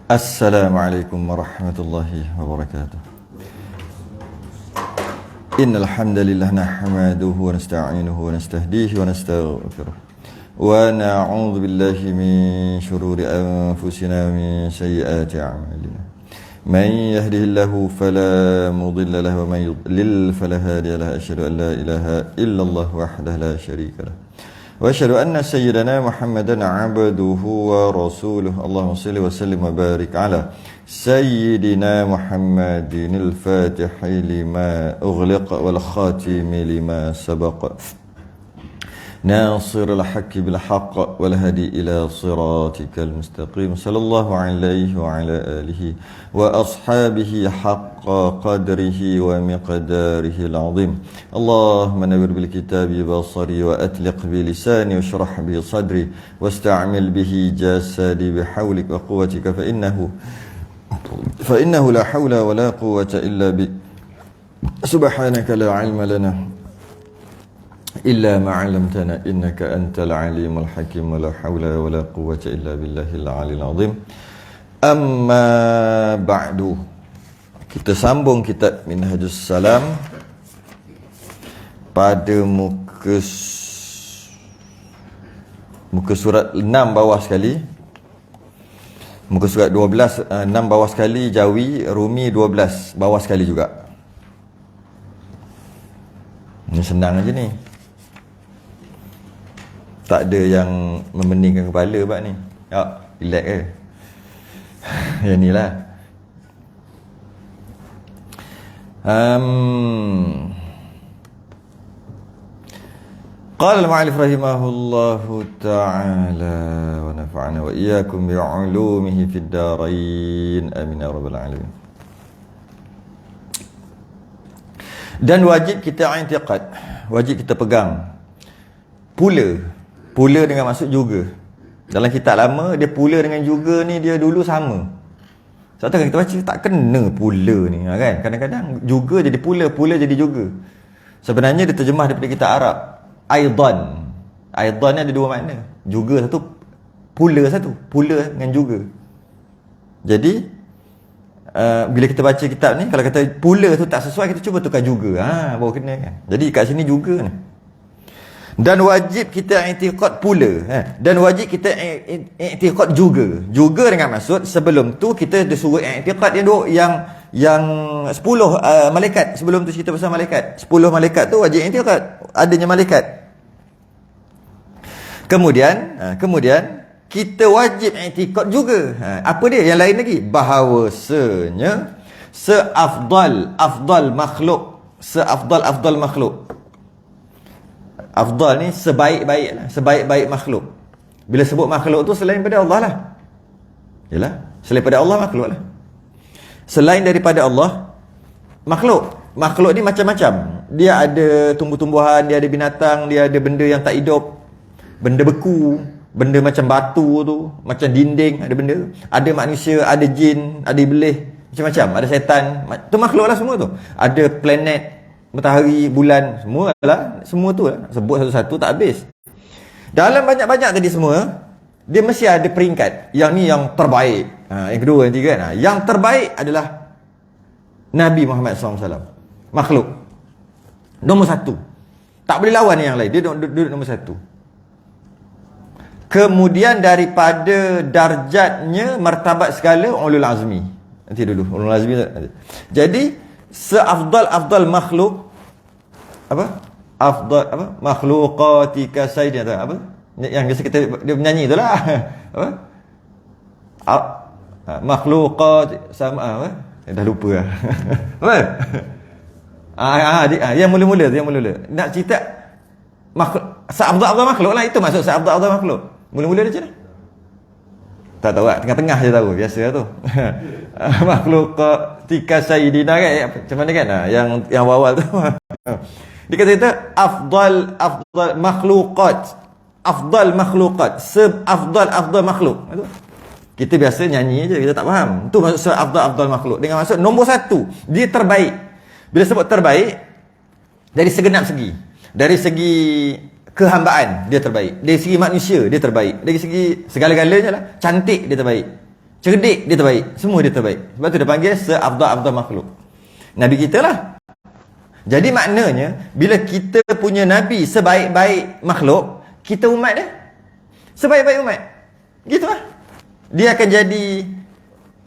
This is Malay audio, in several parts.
Assalamualaikum warahmatullahi wabarakatuh. Innal hamdalillah nahmaduhu wa nasta'inuhu wa nastahdihi wa nastaghfiruh. Wa na'udzu billahi min shururi anfusina wa min sayyiati a'malina. Man yahdihillahu fala mudilla lahu wa man yudlil fala hadiya lahu. Asyhadu an la ilaha illallah wahdahu la syarika lahu. وأشهد أن سيدنا محمدا عبده ورسوله اللهم صل وسلم وبارك على سيدنا محمد الفاتح لما أغلق والخاتم لما سبق ناصر الحق بالحق والهدي إلى صراطك المستقيم صلى الله عليه وعلى آله وأصحابه حق قدره ومقداره العظيم اللهم نور بالكتاب بصري وأتلق بلساني واشرح به صدري واستعمل به جسدي بحولك وقوتك فإنه لا حول ولا قوة إلا بك سبحانك لا علم لنا إلا ما علمتنا إنك أنت العليم الحكيم ولا حول ولا قوة إلا بالله العلي العظيم. Amma ba'du. Kita sambung kitab Minhajus Salam pada muka surat 6 bawah sekali. Muka surat 12 6 bawah sekali, Jawi, Rumi 12 bawah sekali juga. Ini senang aja ni. Tak ada yang memeningkan kepala bab ni. Ya, relax ke. Yang ni lah. Qala al-mu'allif rahimahullahu ta'ala wa nafa'ana wa iyyakum bi'ulumihi fid darain amin ya rabbal alamin. Dan wajib kita i'tiqad, wajib kita pegang pula dengan maksud juga. Dalam kitab lama dia pula dengan juga ni dia dulu sama. Sebab tu kita baca tak kena pula ni kan. Kadang-kadang juga jadi pula jadi juga. Sebenarnya dia terjemah daripada kitab Arab. Aidan ni ada dua makna. Juga satu, pula satu. Pula dengan juga. Jadi bila kita baca kitab ni, kalau kata pula tu tak sesuai, kita cuba tukar juga. Baru kena kan. Jadi kat sini juga ni. Dan wajib kita i'tiqad pula. Dan wajib kita i'tiqad juga. Juga dengan maksud sebelum tu kita disuruh i'tiqad yang 10 malaikat. Sebelum tu cerita pasal malaikat. 10 malaikat tu wajib i'tiqad adanya malaikat. Kemudian kita wajib i'tiqad juga. Apa dia? Yang lain lagi. Bahawasanya seafdal makhluk. Afdal ni sebaik-baik makhluk. Bila sebut makhluk tu selain daripada Allah lah. Yalah, selain daripada Allah makhluk lah. Selain daripada Allah makhluk. Makhluk ni macam-macam. Dia ada tumbuh-tumbuhan, dia ada binatang, dia ada benda yang tak hidup, benda beku, benda macam batu tu, macam dinding, ada benda. Ada manusia, ada jin, ada iblis, macam-macam, ada setan. Tu makhluk lah semua tu. Ada planet, matahari, bulan, semua tu lah. Sebut satu-satu tak habis. Dalam banyak-banyak tadi semua, dia mesti ada peringkat. Yang ni yang terbaik. Yang kedua, yang tiga kan. Yang terbaik adalah Nabi Muhammad SAW. Makhluk nombor satu. Tak boleh lawan yang lain. Dia duduk nombor satu. Kemudian daripada darjatnya, martabat segala, ulul azmi. Nanti dulu, ulul azmi. Jadi seafdal makhluk makhluqatika sayyidina apa yang biasa kita dia menyanyi itulah makhluqat sama apa dah lupa lah. Apa yang mula-mula nak cerita seafdal makhluk lah, itu maksud seafdal makhluk. Mula-mula dia macam mana tak tahu lah, tengah-tengah je tahu, biasa lah tu. Makhluqatika sayyidina kan, macam mana kan, yang awal tu. Dia kata afdal makhluqat, afdal makhluk. Kita biasa nyanyi je, kita tak faham. Tu maksud afdal makhluk. Dengan maksud nombor satu, dia terbaik. Bila sebut terbaik, dari segenap segi. Dari segi kehambaan dia terbaik, dari segi manusia dia terbaik, dari segi segala-galanya lah, cantik dia terbaik, cerdik dia terbaik, semua dia terbaik. Sebab tu dia panggil seafdal-afdal makhluk. Nabi kita lah. Jadi maknanya bila kita punya Nabi sebaik-baik makhluk, kita umat dia sebaik-baik umat. Gitu lah. Dia akan jadi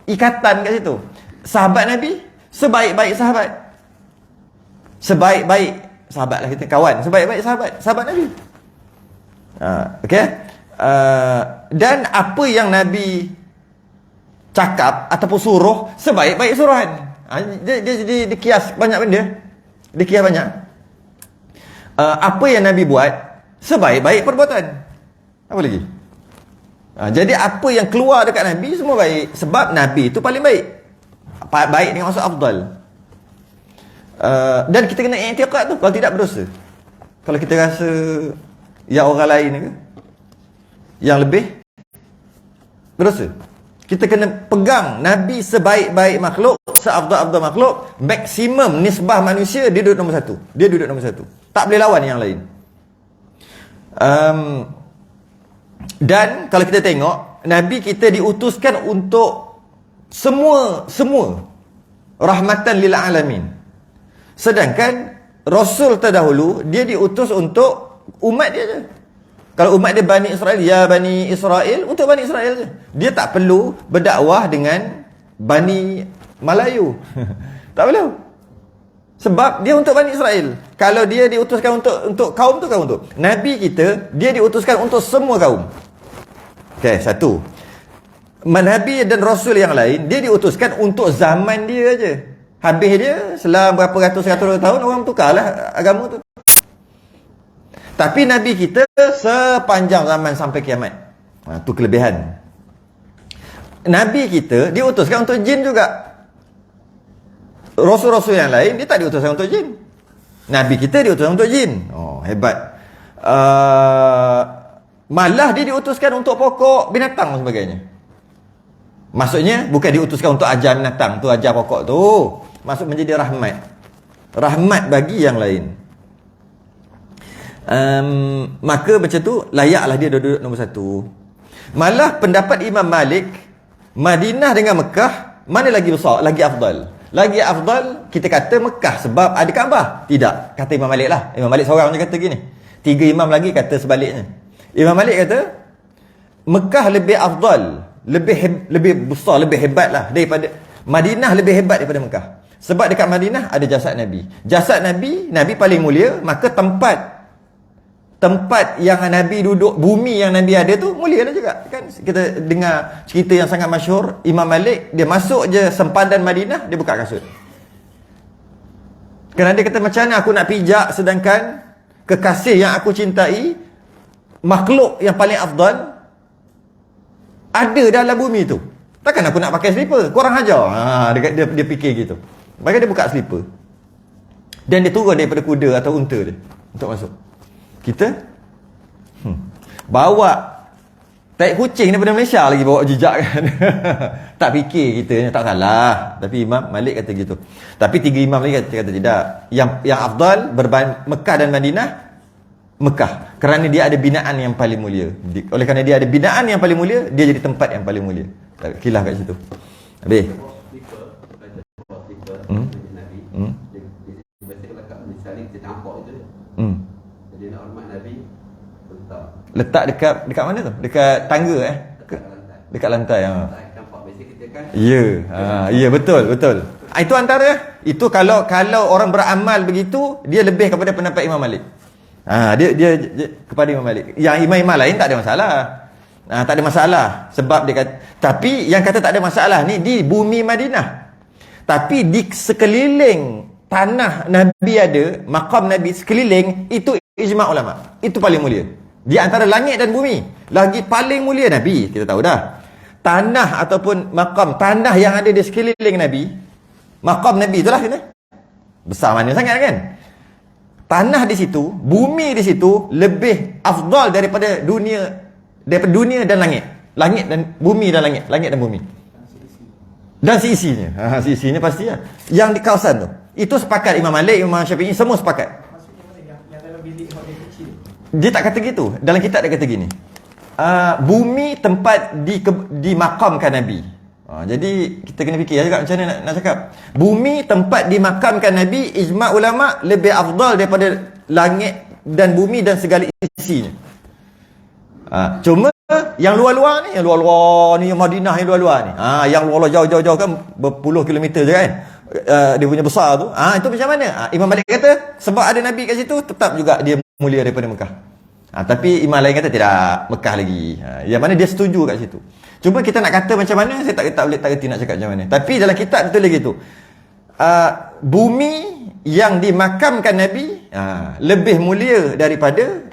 ikatan kat situ. Sahabat Nabi sebaik-baik sahabat. Sebaik-baik sahabat lah kita, kawan. Sebaik-baik sahabat Nabi. Okey. Dan apa yang Nabi cakap ataupun suruh sebaik-baik suruhan. Dia kias banyak benda. Dia kias banyak. Apa yang Nabi buat sebaik-baik perbuatan. Apa lagi? Jadi apa yang keluar dekat Nabi semua baik. Sebab Nabi itu paling baik. Baik dengan maksud afdal. Dan kita kena i'tiqad tu. Kalau tidak berdosa. Kalau kita rasa yang orang lain ke yang lebih, berdosa. Kita kena pegang Nabi sebaik-baik makhluk, seafdal-afdal makhluk. Maksimum nisbah manusia, dia duduk nombor satu. Dia duduk nombor satu. Tak boleh lawan yang lain. Dan kalau kita tengok, Nabi kita diutuskan untuk semua rahmatan lil alamin. Sedangkan Rasul terdahulu dia diutus untuk umat dia je. Kalau umat dia Bani Israel, ya Bani Israel, untuk Bani Israel je. Dia tak perlu berdakwah dengan Bani Melayu. Tak perlu. Sebab dia untuk Bani Israel. Kalau dia diutuskan untuk kaum tu, kaum tu. Nabi kita, dia diutuskan untuk semua kaum. Okey, satu. Nabi dan Rasul yang lain, dia diutuskan untuk zaman dia je. Habis dia, selama berapa ratus-ratus tahun, orang tukarlah agama tu. Tapi Nabi kita sepanjang zaman sampai kiamat. Itu kelebihan. Nabi kita diutuskan untuk jin juga. Rasul-rasul yang lain dia tak diutuskan untuk jin. Nabi kita diutuskan untuk jin. Oh, hebat. Malah dia diutuskan untuk pokok, binatang dan sebagainya. Maksudnya bukan diutuskan untuk ajar binatang tu, ajar pokok tu. Maksud menjadi rahmat. Rahmat bagi yang lain. Maka macam tu layaklah dia duduk nombor satu. Malah pendapat Imam Malik, Madinah dengan Mekah mana lagi besar, lagi afdal. Lagi afdal kita kata Mekah sebab ada Kaabah. Tidak, kata Imam Malik lah. Imam Malik seorang je kata gini. 3 imam lagi kata sebaliknya. Imam Malik kata Mekah lebih afdal, lebih besar, lebih hebat lah daripada Madinah, lebih hebat daripada Mekah. Sebab dekat Madinah ada jasad Nabi. Jasad Nabi paling mulia, maka tempat yang Nabi duduk, bumi yang Nabi ada tu mulialah juga. Kan kita dengar cerita yang sangat masyhur, Imam Malik dia masuk je sempadan Madinah, dia buka kasut. Kerana dia kata, macam mana aku nak pijak sedangkan kekasih yang aku cintai, makhluk yang paling afdal ada dalam bumi tu. Takkan aku nak pakai slipper? Korang hajar. Dia fikir gitu. Maka dia buka slipper. Dan dia turun daripada kuda atau unta dia untuk masuk. Kita bawa taik kucing daripada Malaysia lagi bawa jejak kan. Tak fikir kita, tak salah. Tapi Imam Malik kata gitu. Tapi 3 imam lagi kata tidak. Yang afdal Mekah dan Madinah, Mekah. Kerana dia ada binaan yang paling mulia. Oleh kerana dia ada binaan yang paling mulia, dia jadi tempat yang paling mulia. Khilaf kat situ. Habis. Letak dekat mana tu? Dekat tangga dekat lantai. Ya. Ya, betul. Itu antara. Itu kalau orang beramal begitu, dia lebih kepada pendapat Imam Malik. Dia kepada Imam Malik. Yang imam-imam lain tak ada masalah. Tak ada masalah. Sebab dia kata, tapi yang kata tak ada masalah ni di bumi Madinah. Tapi di sekeliling tanah Nabi ada, maqam Nabi sekeliling, itu ijma' ulama. Itu paling mulia. Di antara langit dan bumi, lagi paling mulia Nabi, kita tahu dah. Tanah ataupun maqam, tanah yang ada di sekeliling Nabi, maqam Nabi itulah kena. Besar mana sangat kan? Tanah di situ, bumi di situ lebih afdal daripada dunia dan langit. Langit dan bumi dan langit dan bumi. Dan seisinya. Seisinya pasti lah. Yang di kawasan tu. Itu sepakat Imam Malik, Imam Syafi'i, semua sepakat. Maksudnya yang dalam bilik hotel kecil. Dia tak kata gitu. Dalam kitab dia kata gini. Bumi tempat dimakamkan Nabi. Jadi kita kena fikir juga macam mana nak cakap. Bumi tempat dimakamkan Nabi, ijma' ulama lebih afdal daripada langit dan bumi dan segala isinya. Cuma yang luar-luar ni, yang Madinah yang luar-luar ni. Yang luar-luar jauh-jauh kan berpuluh kilometer je kan. Dia punya besar tu. Itu macam mana? Imam Malik kata sebab ada Nabi kat situ tetap juga dia mulia daripada Mekah. Tapi imam lain kata tidak, Mekah lagi. Yang mana dia setuju kat situ. Cuma kita nak kata macam mana, saya tak reti nak cakap macam mana. Tapi dalam kitab betul lagi tu. Bumi yang dimakamkan Nabi lebih mulia daripada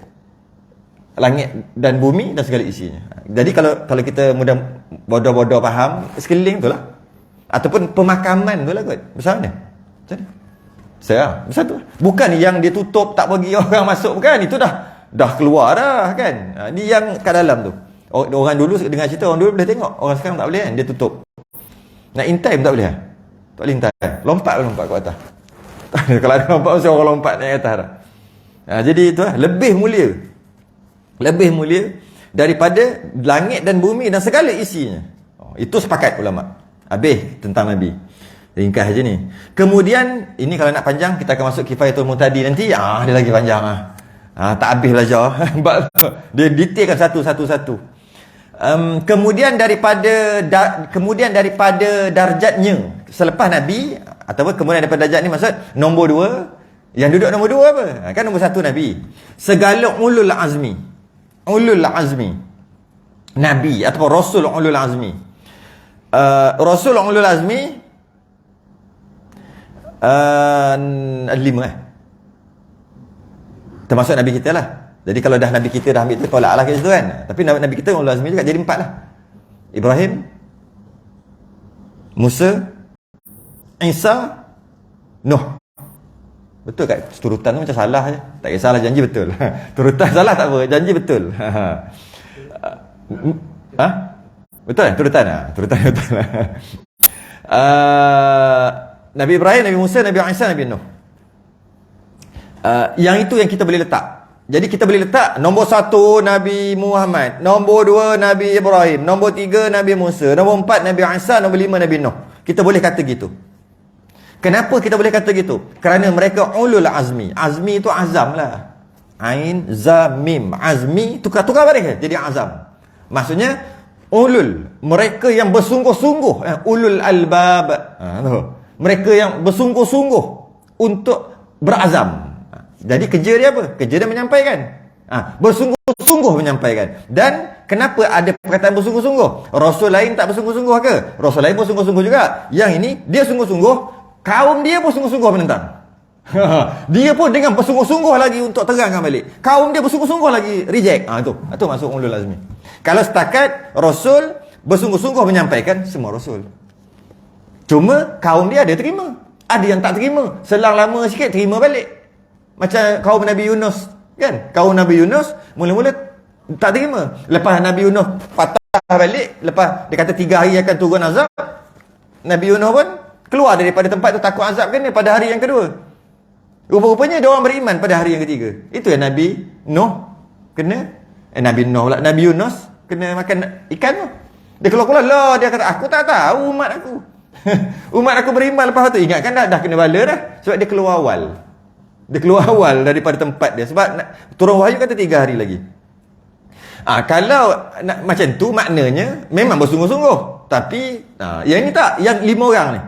langit dan bumi dan segala isinya. Jadi kalau kita mudah bodoh-bodoh faham, sekeliling tu lah. Ataupun pemakaman tu lah kot. Besar mana? Macam mana? Besar tu lah. Bukan yang dia tutup tak bagi orang masuk, bukan. Itu dah keluar dah kan. Ni yang kat dalam tu. Orang dulu dengar cerita, orang dulu boleh tengok. Orang sekarang tak boleh kan, dia tutup. Nak intai pun tak boleh. Tak boleh intai. Lompat ke atas. Kalau ada lompat mesti orang lompat naik atas dah. Jadi itu lah, lebih mulia daripada langit dan bumi dan segala isinya. Itu sepakat ulama. Habis tentang Nabi. Ringkas je ni. Kemudian ini kalau nak panjang kita akan masuk Kifayatul Muhtadi nanti. Dia lagi panjang tak habis lah jauh. Dia detailkan satu-satu. Kemudian daripada darjatnya selepas Nabi, ataupun kemudian daripada darjat ni maksud nombor 2. Yang duduk nombor 2 apa? Kan nombor 1 Nabi. Segala ulul azmi Nabi ataupun Rasul ulul azmi. Rasul ulul azmi 5 termasuk Nabi kita lah. Jadi kalau dah Nabi kita dah ambil tu, tolak lah kat situ kan. Tapi Nabi kita ulul azmi juga, jadi 4 lah. Ibrahim, Musa, Isa, Nuh. Betul kat turutan tu macam salah je. Tak kisahlah, janji betul. Turutan salah tak apa, janji betul. Betul kan? Turutan betul. Nabi Ibrahim, Nabi Musa, Nabi Isa, Nabi Nuh. Yang itu yang kita boleh letak. Jadi kita boleh letak nombor 1 Nabi Muhammad, nombor 2 Nabi Ibrahim, nombor 3 Nabi Musa, nombor 4 Nabi Isa, nombor 5 Nabi Nuh. Kita boleh kata gitu. Kenapa kita boleh kata gitu? Kerana mereka ulul azmi. Azmi itu azam lah. Ain, za, mim. Azmi, tukar balik jadi azam. Maksudnya ulul, mereka yang bersungguh-sungguh, ulul albab. Mereka yang bersungguh-sungguh untuk berazam. Jadi kerja dia apa? Kerja dia menyampaikan. Bersungguh-sungguh menyampaikan. Dan kenapa ada perkataan bersungguh-sungguh? Rasul lain tak bersungguh-sungguh ke? Rasul lain bersungguh-sungguh juga. Yang ini dia sungguh-sungguh, kaum dia pun sungguh-sungguh menentang. Dia pun dengan bersungguh-sungguh lagi untuk terangkan balik. Kaum dia bersungguh-sungguh lagi reject. Itu masuk ulul azmi. Kalau setakat Rasul bersungguh-sungguh menyampaikan, semua Rasul. Cuma kaum dia ada terima, ada yang tak terima. Selang lama sikit terima balik. Macam kaum Nabi Yunus kan? Kaum Nabi Yunus mula-mula tak terima. Lepas Nabi Yunus patah balik, lepas dia kata 3 hari akan turun azab, Nabi Yunus pun keluar daripada tempat tu, takut azab kena pada hari yang kedua. Rupa-rupanya dia orang beriman pada hari yang ketiga. Itu yang Nabi Nuh kena Nabi Nuh pula, Nabi Yunus kena makan ikan tu. Dia keluar-keluar lah, dia kata aku tak tahu umat aku. Umat aku beriman, lepas tu ingatkan dah kena bala dah. Sebab dia keluar awal. Dia keluar awal daripada tempat dia. Sebab turun wahyu kata 3 hari lagi. Kalau macam tu maknanya memang bersungguh-sungguh. Tapi yang ni tak, yang 5 orang ni,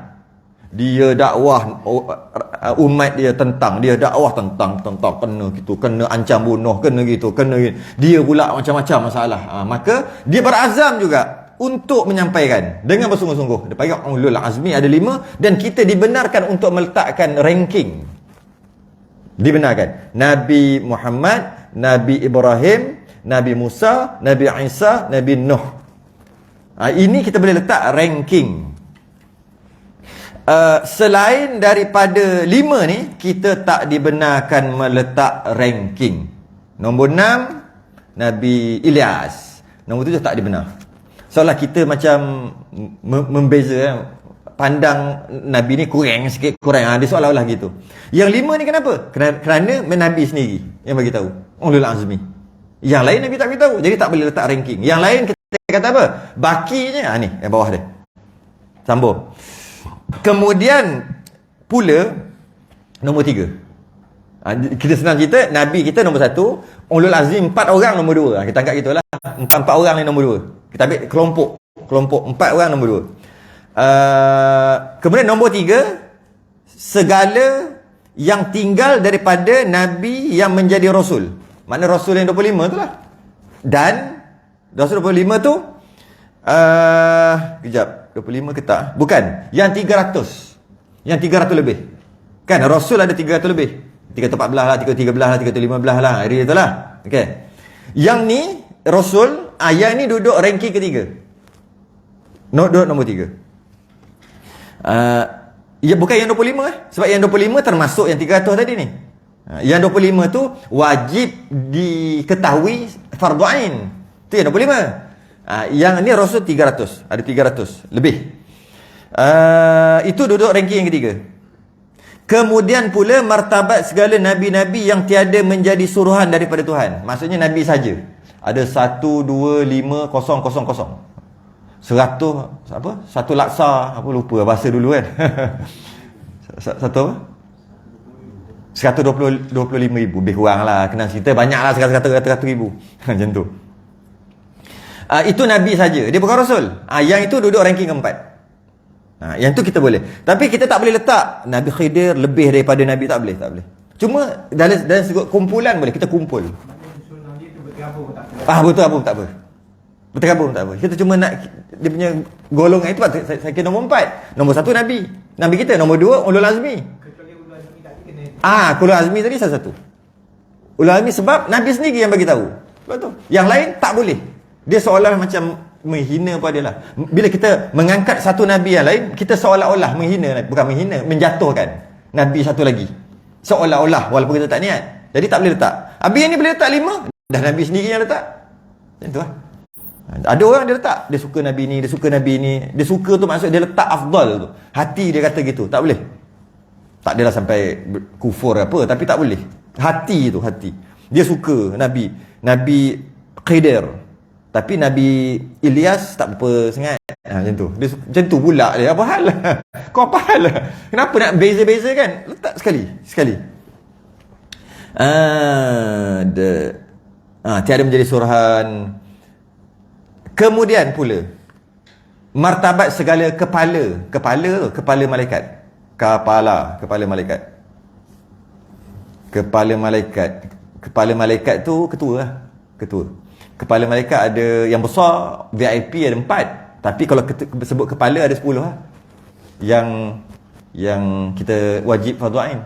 dia dakwah umat dia tentang, dia dakwah tentang kena gitu, kena ancam bunuh, kena gitu, kena gitu. Dia pula macam-macam masalah. Maka dia berazam juga untuk menyampaikan dengan bersungguh-sungguh. Dia panggil ulul azmi, ada 5. Dan kita dibenarkan untuk meletakkan ranking. Dibenarkan Nabi Muhammad, Nabi Ibrahim, Nabi Musa, Nabi Isa, Nabi Nuh. Ini kita boleh letak ranking. Selain daripada 5 ni, kita tak dibenarkan meletak ranking. Nombor 6 Nabi Ilyas, nombor 7 tak dibenar. Seolah kita macam membeza, pandang Nabi ni kurang sikit, dia seolah-olah gitu. Yang 5 ni kenapa? Kerana Nabi sendiri yang bagi tahu, ulul azmi. Yang lain Nabi tak bagi tahu, jadi tak boleh letak ranking. Yang lain kita kata apa? Bakinya ni yang bawah dia. Sambung. Kemudian pula nombor 3. Kita senang cerita, Nabi kita nombor 1, ulul azmi 4 orang nombor 2. Kita anggap gitulah. 4 orang ni nombor 2. Kita ambil kelompok 4 orang nombor 2. Kemudian nombor 3, segala yang tinggal daripada Nabi yang menjadi Rasul. Makna Rasul yang 25 tu lah. Dan Rasul 25 tu kejap, 25 ke tak? Bukan, yang 300. Yang 300 lebih. Kan Rasul ada 300 lebih. 314 lah, 313 lah, 315 lah. Hari tu lah. Okey. Yang ni Rasul, yang ni duduk ranking ketiga. Duduk nombor 3. Ya bukan yang 25 sebab yang 25 termasuk yang 300 tadi ni. Yang 25 tu wajib diketahui fardhu ain. Tu yang 25. Yang ni Rasul 300, ada 300 lebih. Itu duduk ranking yang ketiga. Kemudian pula martabat segala nabi-nabi yang tiada menjadi suruhan daripada Tuhan. Maksudnya nabi saja. Ada 1 2 5 0 0 0. 100 apa? 1 laksa, apa lupa bahasa dulu kan. Satu apa? 125,000, lebih kurang lah. Kena cerita banyak lah, 100,000 macam tu. Itu Nabi saja, dia bukan Rasul. Yang itu duduk ranking keempat. Yang tu kita boleh. Tapi kita tak boleh letak Nabi Khidir lebih daripada Nabi, tak boleh. Cuma dalam segi kumpulan boleh, kita kumpul. Berterabur tak apa. Berterabur tak apa. Kita cuma nak dia punya golongan itu, saya kira nombor 4. Nombor 1 Nabi. Nabi kita. Nombor 2 ulul azmi. Ulul azmi tadi salah satu. Ulul azmi sebab Nabi sendiri yang bagi tahu. Betul. Yang lain tak boleh. Dia seolah macam menghina pada lah. Bila kita mengangkat satu Nabi yang lain, kita seolah-olah menghina, bukan menghina, menjatuhkan Nabi satu lagi. Seolah-olah, walaupun kita tak niat. Jadi tak boleh letak. Habis yang ni boleh letak 5, dah Nabi sendiri yang letak. Macam tu lah. Ada orang dia letak, dia suka Nabi ni, dia suka Nabi ni. Dia suka tu maksud dia letak afdal tu. Hati dia kata gitu, tak boleh. Tak adalah sampai kufur apa, tapi tak boleh. Hati tu, hati. Dia suka Nabi Khidir. Tapi Nabi Ilyas tak apa sangat. Macam tu. Dia macam tu pula dia. Apa hal lah? Kau apa hal lah? Kenapa nak beza-beza kan? Letak sekali. Tiada menjadi suruhan. Kemudian pula martabat segala kepala malaikat. Kepala malaikat tu ketua lah. Kepala malaikat ada yang besar, VIP ada 4. Tapi kalau sebut kepala ada 10 lah. Yang kita wajib fardhu ain.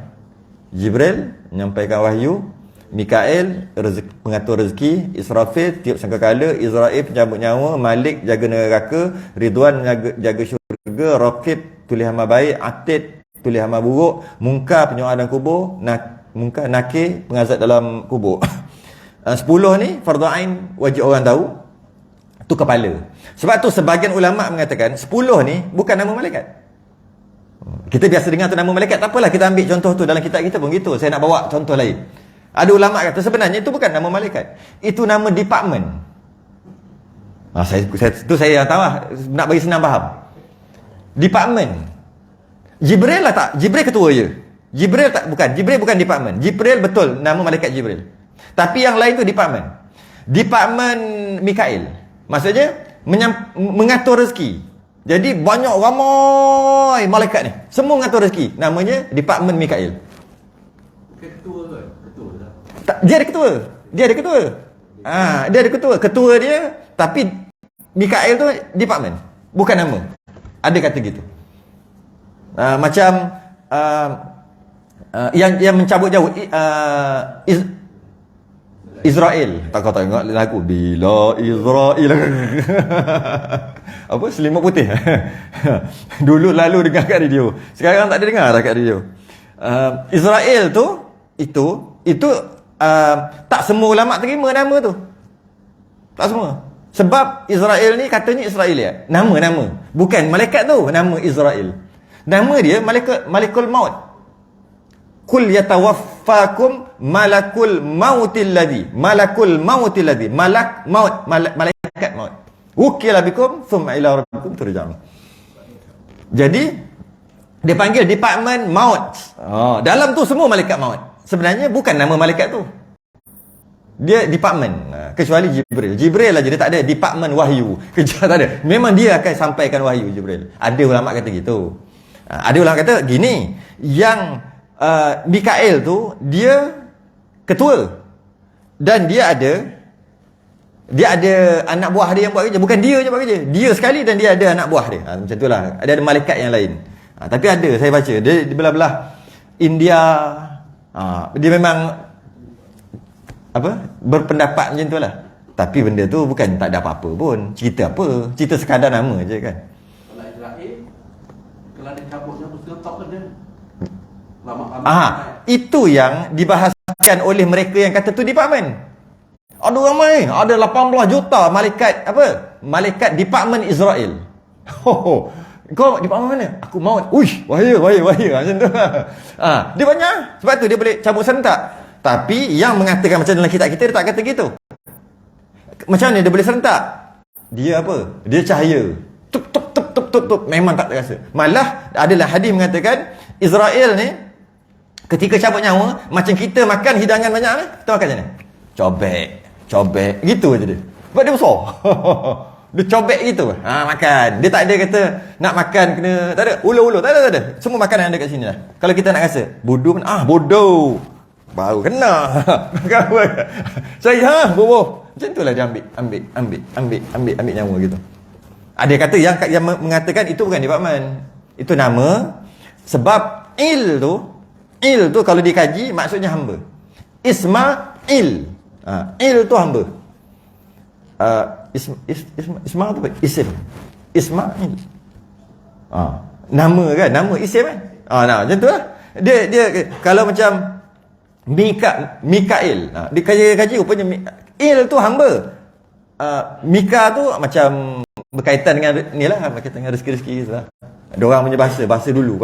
Jibril menyampaikan wahyu, Mikail pengatur rezeki, Israfil tiup sangkakala, Israel pencabut nyawa, Malik jaga neraka, Ridwan jaga syurga, Raqib tulis amal baik, Atid tulis amal buruk, Munkar penyoal dalam kubur, Nakir pengazab dalam kubur. 10 ni fardhu ain wajib orang tahu. Tu kepala. Sebab tu sebahagian ulama mengatakan 10 ni bukan nama malaikat. Kita biasa dengar tu nama malaikat, tak apalah kita ambil contoh tu dalam kitab kita pun gitu. Saya nak bawa contoh lain. Ada ulama kata sebenarnya itu bukan nama malaikat. Itu nama department. Saya yang tahu lah, nak bagi senang faham. Department. Jibril lah tak? Jibril ketua je. Jibril bukan department. Jibril betul nama malaikat Jibril. Tapi yang lain tu department. Department Mikail. Maksudnya mengatur rezeki. Jadi banyak ramai malaikat ni. Semua mengatur rezeki. Namanya department Mikail. Ketua ke? Dia ada ketua. Dia ada ketua. Ketua dia, tapi Mikail tu department. Bukan nama. Ada kata gitu. Macam yang mencabut jauh Israel. Tak kau tengok lagu Bila Israel. Apa? Selimut putih. Dulu lalu dengar kat radio. Sekarang tak ada dengar dah kat radio. Israel tu itu tak semua ulama terima nama tu. Tak semua. Sebab Israel ni katanya Israeliat. Nama. Bukan malaikat tu, nama Israel. Nama dia Malikul Maut. Kul yatawaffakum malakul mautil ladzi. Malak maut, malaikat maut. Wukila bikum thumma ila rabbikum turja'un. Jadi dia panggil department maut. Dalam tu semua malaikat maut. Sebenarnya bukan nama malaikat tu. Dia department, kecuali Jibril. Jibril aja dia tak ada department wahyu. Kerja tak ada. Memang dia akan sampaikan wahyu Jibril. Ada ulama kata gitu. Ada ulama kata gini, yang Mikael tu dia ketua. Dan dia ada anak buah dia yang buat kerja. Bukan dia je buat kerja. Dia sekali dan dia ada anak buah dia. Macam itulah. Ada malaikat yang lain. Tapi ada, saya baca. Dia di belah-belah India. Dia memang berpendapat macam tu lah. Tapi benda tu bukan tak ada apa-apa pun. Cerita apa? Cerita sekadar nama je kan. Kalau Israel, kalau dia cabut-cabut setok ke dia? Itu yang dibahaskan oleh mereka yang kata tu department. Ada ramai, ada 18 juta malaikat malaikat department Israel. Kau department mana? Aku maut. Uish, bahaya macam tu. Dia banyak. Sebab tu dia boleh cabut serentak. Tapi yang mengatakan macam dalam kitab kita, dia tak kata gitu. Macam mana dia boleh serentak? Dia apa? Dia cahaya. Tup. Memang tak terasa. Malah adalah hadis mengatakan Israel ni ketika cabut nyawa, macam kita makan hidangan banyak ni, kita makan macam mana? Cobek. Gitu aja dia. Sebab dia besar. Dia cobek gitu. Makan. Dia tak ada kata nak makan kena, tak ada. Ulu-ulu, tak ada. Semua makanan ada kat sini lah. Kalau kita nak rasa, bodoh pun, bodoh. Baru kena. Saya boboh. Macam itulah dia ambil nyawa gitu. Ada kata yang mengatakan itu bukan department. Itu nama. Sebab il tu kalau dikaji maksudnya hamba. Ismail. Il tu hamba. Isma tu apa? Isim. Ismail. Nama kan? Nama isim kan? Macam tu lah. Dia kalau macam Mikael. Dia kaji rupanya il tu hamba. Mika tu macam berkaitan dengan ni lah, berkaitan dengan rezeki-rezeki gitu lah. Ada orang punya bahasa dulu.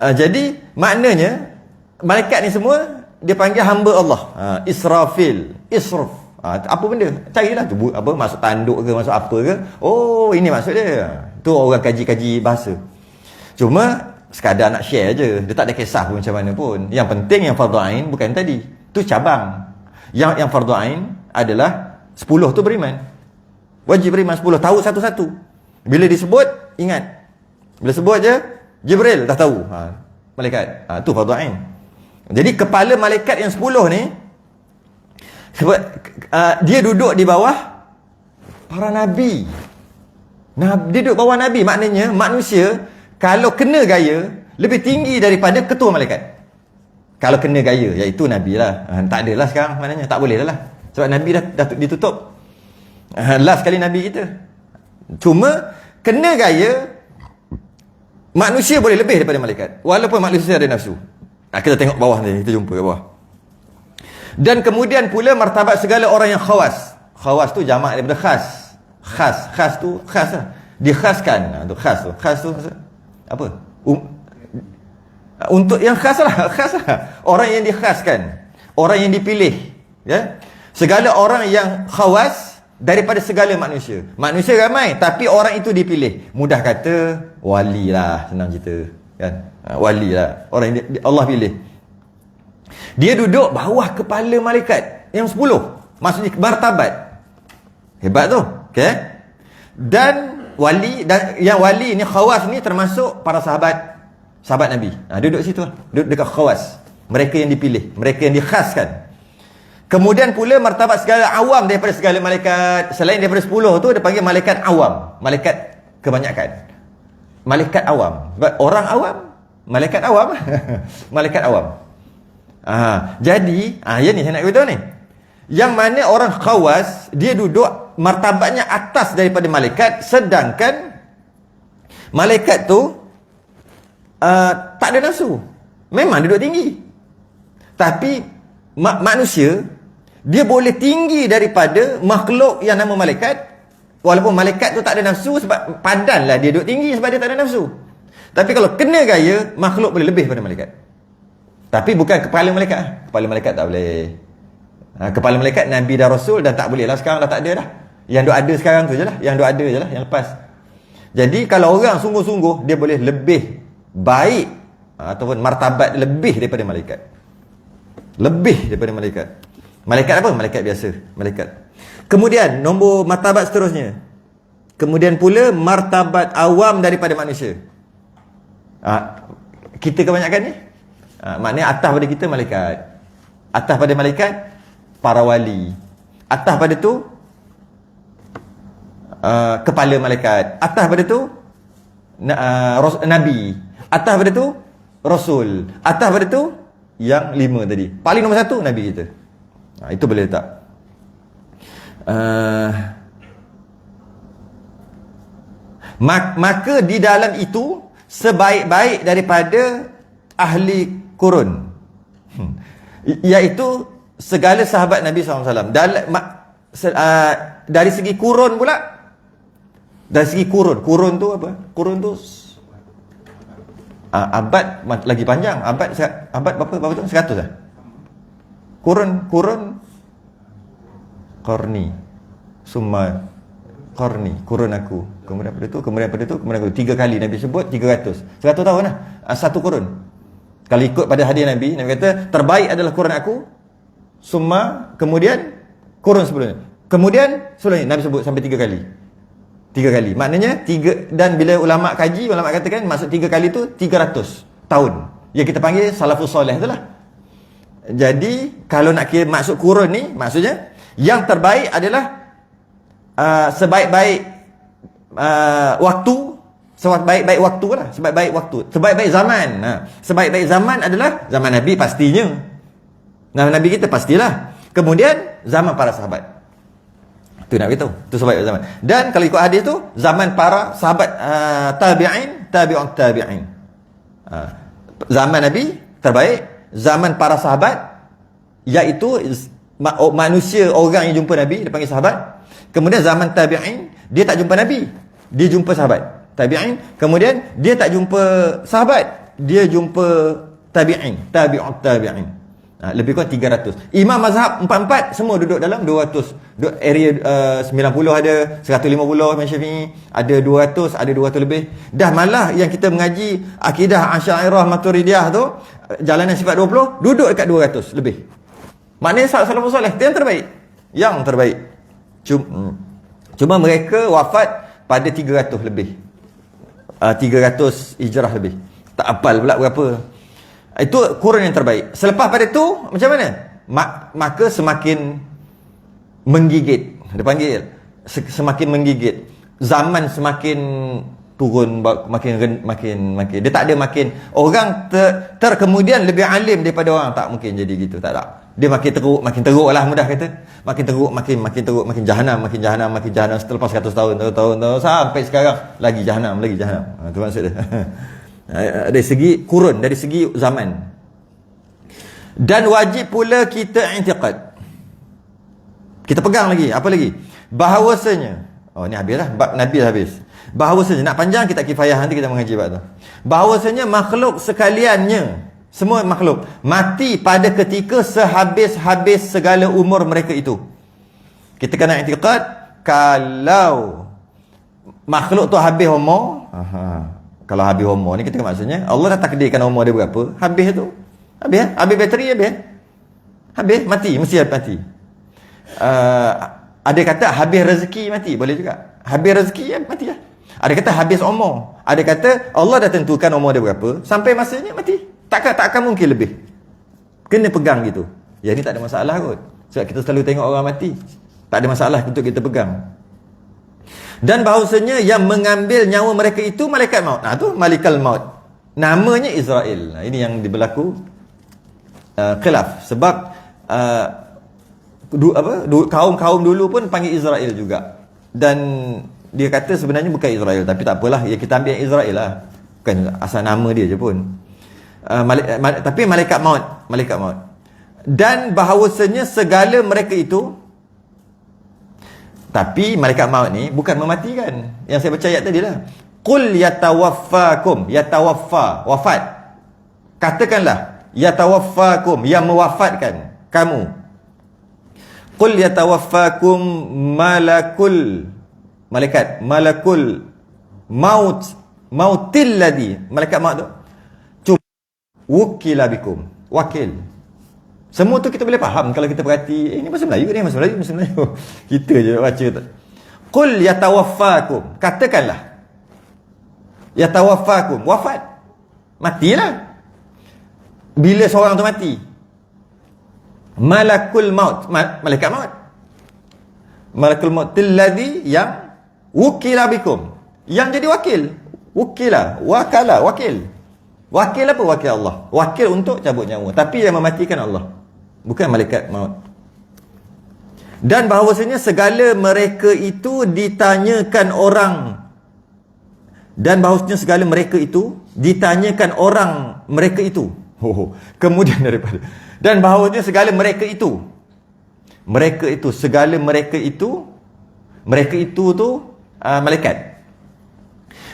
Jadi maknanya malaikat ni semua dia panggil hamba Allah. Israfil, Israf. Apa benda? Carilah tu masuk tanduk ke, masuk apa ke. Oh, ini maksud dia. Tu orang kaji-kaji bahasa. Cuma sekadar nak share je. Dia tak ada kisah pun macam mana pun. Yang penting yang fardhu ain bukan tadi. Tu cabang. Yang fardhu ain adalah 10 tu beriman. Wajib beriman 10. Tahu satu-satu. Bila disebut, ingat. Bila sebut je, Jibril dah tahu. Malaikat. Tu fardhu ain. Jadi kepala malaikat yang 10 ni, sebab dia duduk di bawah para nabi. Dia duduk bawah nabi. Maknanya manusia kalau kena gaya lebih tinggi daripada ketua malaikat. Kalau kena gaya, iaitu nabi lah. Tak adalah sekarang, maknanya tak boleh dah lah. Sebab nabi dah ditutup. Last kali nabi kita. Cuma kena gaya, manusia boleh lebih daripada malaikat. Walaupun manusia ada nafsu. Kita tengok bawah ni, kita jumpa kat bawah. Dan kemudian pula martabat segala orang yang khawas. Khawas tu jamak daripada khas. Khas tu khas lah. Dikhaskan. Khas tu apa? Untuk yang khas lah. Orang yang dikhaskan. Orang yang dipilih. Ya? Segala orang yang khawas daripada segala manusia. Manusia ramai, tapi orang itu dipilih. Mudah kata, wali lah. Senang cerita. Kan? Wali lah. Orang yang Allah pilih. Dia duduk bawah kepala malaikat yang 10. Maksudnya martabat. Hebat tu. Okay? Dan yang wali ni, khawas ni termasuk para sahabat Nabi. Duduk situ lah. Duduk dekat khawas. Mereka yang dipilih. Mereka yang dikhaskan. Kemudian pula martabat segala awam daripada segala malaikat. Selain daripada 10 tu, dia panggil malaikat awam. Malaikat kebanyakan. Malaikat awam. Orang awam. Malaikat awam. Malaikat awam. Jadi, yang ni saya nak beritahu ni. Yang mana orang khawas, dia duduk martabatnya atas daripada malaikat, sedangkan malaikat tu tak ada nafsu. Memang duduk tinggi. Tapi manusia, dia boleh tinggi daripada makhluk yang nama malaikat. Walaupun malaikat tu tak ada nafsu, sebab padanlah dia duduk tinggi sebab dia tak ada nafsu. Tapi kalau kena gaya, makhluk boleh lebih daripada malaikat. Tapi bukan kepala malaikat. Kepala malaikat tak boleh. Kepala malaikat Nabi dan Rasul dan tak boleh lah. Sekarang dah tak ada dah. Yang duk ada sekarang tu je lah. Yang duk ada je lah. Yang lepas. Jadi kalau orang sungguh-sungguh, dia boleh lebih baik ataupun martabat lebih daripada malaikat. Lebih daripada malaikat. Malaikat apa? Malaikat biasa, malaikat. Kemudian nombor martabat seterusnya. Kemudian pula martabat awam daripada manusia. Kita kebanyakan ni maknanya atas pada kita malaikat. Atas pada malaikat para wali. Atas pada tu kepala malaikat. Atas pada tu nabi. Atas pada tu rasul. Atas pada tu yang 5 tadi. Paling nombor 1 nabi kita. Itu boleh letak. Maka di dalam itu sebaik-baik daripada ahli kurun, iaitu segala sahabat Nabi SAW. Dari segi kurun pula, dari segi kurun tu apa? Kurun tu abad lagi panjang. Abad berapa tu? 100 lah. Kurun qarni, summa qarni, kurun aku. Kemudian pada tu, kemudian aku. 3 kali Nabi sebut 300. 100 tahun lah. Satu kurun. Kalau ikut pada hadis Nabi kata terbaik adalah kurun aku, summa, kemudian kurun sebelumnya. Kemudian sebelumnya Nabi sebut sampai 3 kali. 3 kali. Maknanya 3, dan bila ulama kaji, ulama katakan maksud 3 kali tu 300 tahun. Yang kita panggil salafus soleh tu lah. Jadi kalau nak kira maksud kurun ni, maksudnya yang terbaik adalah sebaik-baik waktu, sebaik-baik waktu lah, sebaik-baik waktu, sebaik-baik zaman. Sebaik-baik zaman adalah zaman Nabi pastinya. Nabi kita pastilah. Kemudian zaman para sahabat. Itu nak beritahu. Itu sebaik zaman. Dan kalau ikut hadis tu, zaman para sahabat tabi'in, tabi'un tabi'in. Zaman Nabi terbaik, zaman para sahabat, iaitu manusia, orang yang jumpa Nabi dia panggil sahabat. Kemudian zaman tabi'in, dia tak jumpa Nabi, dia jumpa sahabat. Tabi'in, kemudian dia tak jumpa sahabat, dia jumpa tabi'in, tabi'ut tabi'in. Lebih kurang 300. Imam mazhab 4 semua duduk dalam 200. Area 90 ada, 150 Imam Syafi'i, ada 200, ada 200 lebih. Dah malah yang kita mengaji akidah Asy'ariyah Maturidiyah tu, jalanan sifat 20, duduk dekat 200 lebih. Maknanya salafus soleh yang terbaik. Yang terbaik. Cuma mereka wafat pada 300 lebih. 300 hijrah lebih. Tak hafal pula berapa. Itu kurun yang terbaik. Selepas pada itu macam mana? Maka semakin menggigit. Dia panggil semakin menggigit. Zaman semakin turun, makin dia tak ada makin orang kemudian lebih alim daripada orang, tak mungkin jadi gitu, tak. Dia makin teruk lah, mudah kata. Makin teruk, makin teruk, makin jahanam setelah 100 tahun sampai sekarang lagi jahanam. Itu maksud dia. Dari segi kurun, dari segi zaman. Dan wajib pula kita i'tiqad. Kita pegang lagi, apa lagi? Bahawasanya, ni habislah, bab Nabi habis. Bahawasanya, nak panjang kita kifayah, nanti kita mengaji bab tu. Bahawasanya makhluk sekaliannya, semua makhluk mati pada ketika sehabis-habis segala umur mereka itu. Kita kena i'tiqad kalau makhluk tu habis umur, kalau habis umur ni kita maksudnya Allah dah takdirkan umur dia berapa, habis tu. Habis bateri habis mati, mesti mati. Ada kata habis rezeki mati, boleh juga. Habis rezeki mati lah. Ada kata habis umur. Ada kata Allah dah tentukan umur dia berapa, sampai masanya mati. Takkan mungkin lebih. Kena pegang gitu. Yang ni tak ada masalah kot. Sebab kita selalu tengok orang mati. Tak ada masalah untuk kita pegang. Dan bahawasanya yang mengambil nyawa mereka itu malaikat maut. Tu Malikal Maut. Namanya Israel. Ini yang berlaku khilaf. Sebab kaum dulu pun panggil Israel juga. Dan dia kata sebenarnya bukan Israel, tapi tak apalah, ya kita ambil Israel lah. Bukan asal nama dia je pun. Tapi malaikat maut. Dan bahawasanya segala mereka itu, tapi malaikat maut ni bukan mematikan. Yang saya baca ayat tadi lah. Qul yatawaffakum. Yatawaffa, wafat. Katakanlah, yatawaffakum, yang mewafatkan kamu. Qul yatawaffakum malakul mautil ladzi, malaikat maut tu wukila bikum, wakil. Semua tu kita boleh faham kalau kita perhati. Ini bahasa Melayu ni, bahasa Melayu. Kita je baca tu. Qul yatawaffakum, katakanlah. Yatawaffakum, wafat. Matilah. Bila seorang tu mati? Malakul maut, malaikat maut. Malakul maut alladhi yang wukila bikum. Yang jadi wakil. Wukila, wakala, wakil. Wakil apa? Wakil Allah. Wakil untuk cabut nyawa. Tapi yang mematikan Allah, bukan malaikat maut. Dan bahawasanya segala mereka itu ditanyakan orang. Dan bahawasanya segala mereka itu ditanyakan orang mereka itu. Kemudian daripada. Dan bahawasanya segala mereka itu. Mereka itu, segala mereka itu. Mereka itu tu malaikat.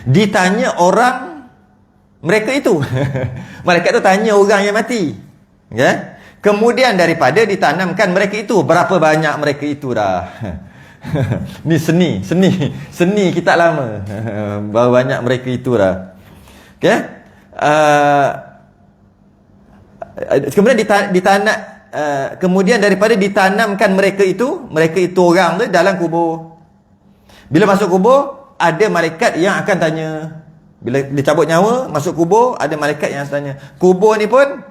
Ditanya orang mereka itu. Malaikat tu tanya orang yang mati. Ya? Kemudian daripada ditanamkan mereka itu. Berapa banyak mereka itu dah. Ni seni kita lama. Berapa banyak mereka itu dah. Okay? Kemudian kemudian daripada ditanamkan mereka itu orang tu dalam kubur. Bila masuk kubur, ada malaikat yang akan tanya. Bila dicabut nyawa, masuk kubur, ada malaikat yang tanya. Kubur ni pun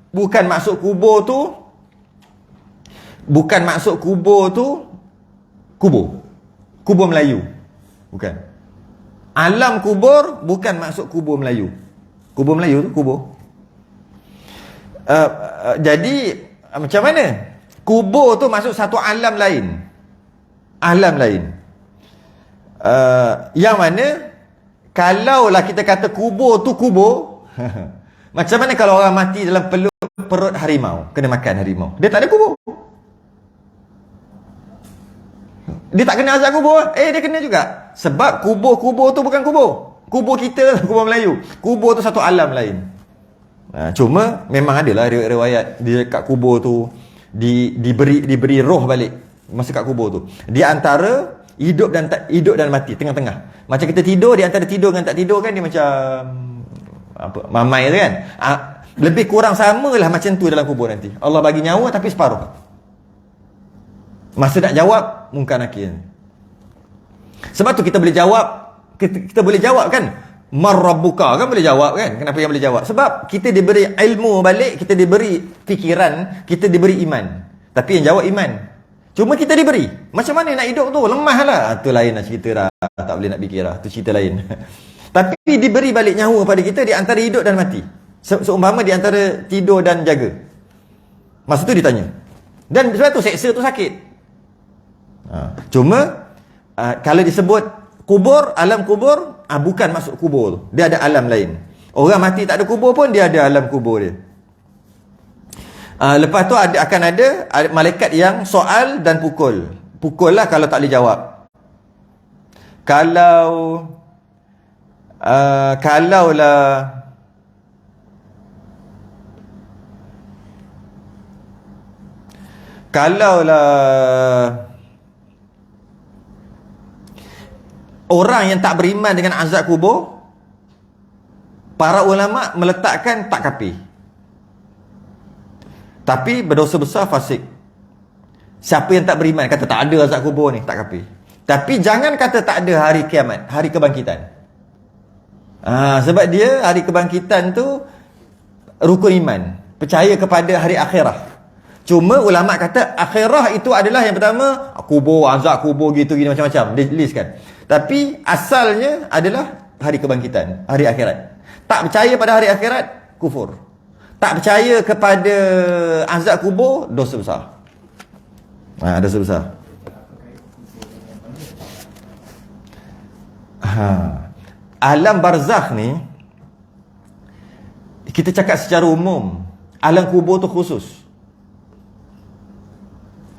bukan maksud kubur tu kubur Melayu. Bukan. Alam kubur bukan maksud kubur Melayu. Kubur Melayu tu kubur. Jadi macam mana? Kubur tu maksud satu alam lain. Alam lain. Yang mana kalaulah kita kata kubur tu kubur, macam mana kalau orang mati dalam perut harimau, kena makan harimau, dia tak ada kubur? Dia tak kena azab kubur? Dia kena juga. Sebab kubur tu bukan kubur. Kubur kita, kubur Melayu. Kubur tu satu alam lain. Cuma memang adalah riwayat dia kat kubur tu diberi roh balik masa kat kubur tu. Di antara hidup dan mati, tengah-tengah. Macam kita tidur, di antara tidur dengan tak tidur kan dia macam apa, mamai tu kan. Lebih kurang samalah macam tu dalam kubur nanti. Allah bagi nyawa tapi separuh. Masa nak jawab mungkar nakir. Sebab tu kita boleh jawab, kita boleh jawab kan, marrabbuka kan, boleh jawab kan. Kenapa yang boleh jawab? Sebab kita diberi ilmu balik, kita diberi fikiran, kita diberi iman. Tapi yang jawab iman. Cuma kita diberi. Macam mana nak hidup tu? Lemah lah. Tu lain lah cerita dah. Tak boleh nak fikir lah. Tu cerita lain. Tapi diberi balik nyawa pada kita di antara hidup dan mati. Seumpama di antara tidur dan jaga. Masa tu ditanya. Dan sebab tu seksa tu sakit. Cuma kalau disebut kubur, alam kubur, bukan masuk kubur tu. Dia ada alam lain. Orang mati tak ada kubur pun dia ada alam kubur dia. Lepas tu akan ada malaikat yang soal dan pukul. Pukul lah kalau tak boleh jawab. Kalaulah orang yang tak beriman dengan azab kubur, para ulama meletakkan tak kafir. Tapi berdosa besar, fasik. Siapa yang tak beriman kata tak ada azab kubur ni, tak kafir. Tapi jangan kata tak ada hari kiamat, hari kebangkitan. Sebab dia hari kebangkitan tu rukun iman, percaya kepada hari akhirah. Cuma ulama kata akhirah itu adalah yang pertama kubur, azab kubur gitu-gitu macam-macam dia listkan. Tapi asalnya adalah hari kebangkitan, hari akhirat. Tak percaya pada hari akhirat, kufur. Tak percaya kepada azab kubur, dosa besar. Dosa besar. Alam barzakh ni kita cakap secara umum. Alam kubur tu khusus.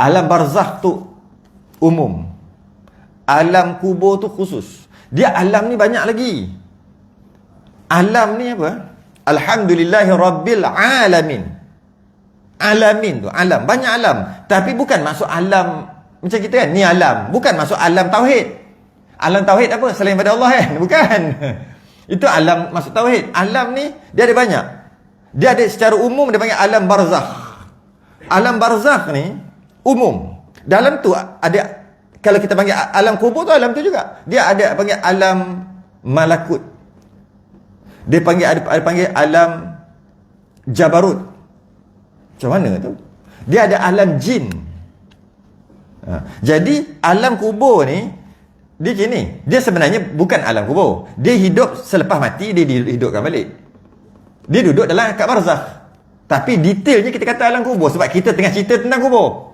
Alam barzakh tu umum. Alam kubur tu khusus. Dia alam ni banyak lagi. Alam ni apa? Alhamdulillahi Rabbil Alamin. Alamin tu, alam. Banyak alam. Tapi bukan masuk alam macam kita kan, ni alam. Bukan masuk alam tauhid. Alam tauhid apa? Selain pada Allah kan? Bukan. Itu alam masuk tauhid. Alam ni dia ada banyak. Dia ada secara umum dia panggil alam barzakh. Alam barzakh ni umum. Dalam tu ada, kalau kita panggil alam kubur tu alam tu juga. Dia ada panggil alam malakut. Dia panggil ada panggil alam jabarut. Macam mana tu? Dia ada alam jin. Jadi alam kubur ni dia gini, dia sebenarnya bukan alam kubur. Dia hidup selepas mati, dia dihidupkan balik. Dia duduk dalam kat barzakh. Tapi detailnya kita kata alam kubur sebab kita tengah cerita tentang kubur.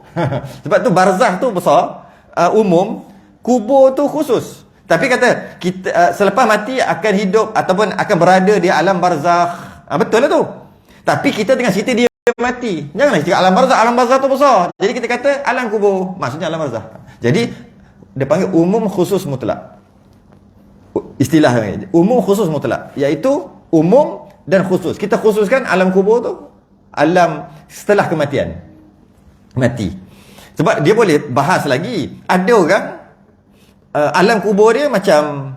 Sebab tu barzakh tu besar, umum, kubur tu khusus. Tapi kata kita selepas mati akan hidup ataupun akan berada di alam barzakh. Betul lah tu. Tapi kita tengah cerita dia mati. Janganlah cakap alam barzakh tu besar. Jadi kita kata alam kubur, maksudnya alam barzakh. Jadi dia panggil umum khusus mutlak. Istilah umum khusus mutlak, iaitu umum dan khusus. Kita khususkan alam kubur tu alam setelah kematian. Mati. Sebab dia boleh bahas lagi. Ada orang alam kubur dia macam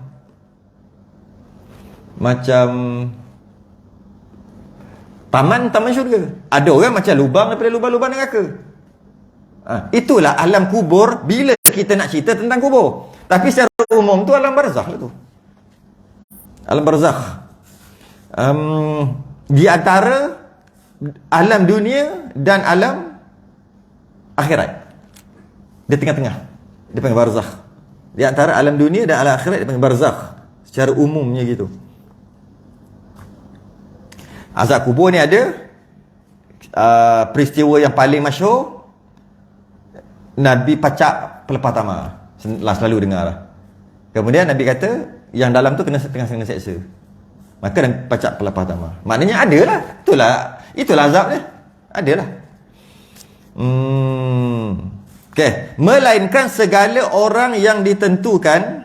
taman syurga. Ada orang macam lubang daripada lubang-lubang neraka. Itulah alam kubur bila kita nak cerita tentang kubur. Tapi secara umum tu alam barzakh lah tu. Alam barzakh. Di antara alam dunia dan alam akhirat. Dia tengah-tengah. Dia panggil barzakh. Di antara alam dunia dan alam akhirat dia panggil barzakh. Secara umumnya gitu. Azab kubur ni ada peristiwa yang paling masyhur, Nabi pacak pelepah tamar. Selalu dengar lah. Kemudian Nabi kata yang dalam tu kena seksa. Maka Nabi pacak pelepah tamar. Maknanya adalah. Itulah azabnya. Adalah. Okay. Melainkan segala orang yang ditentukan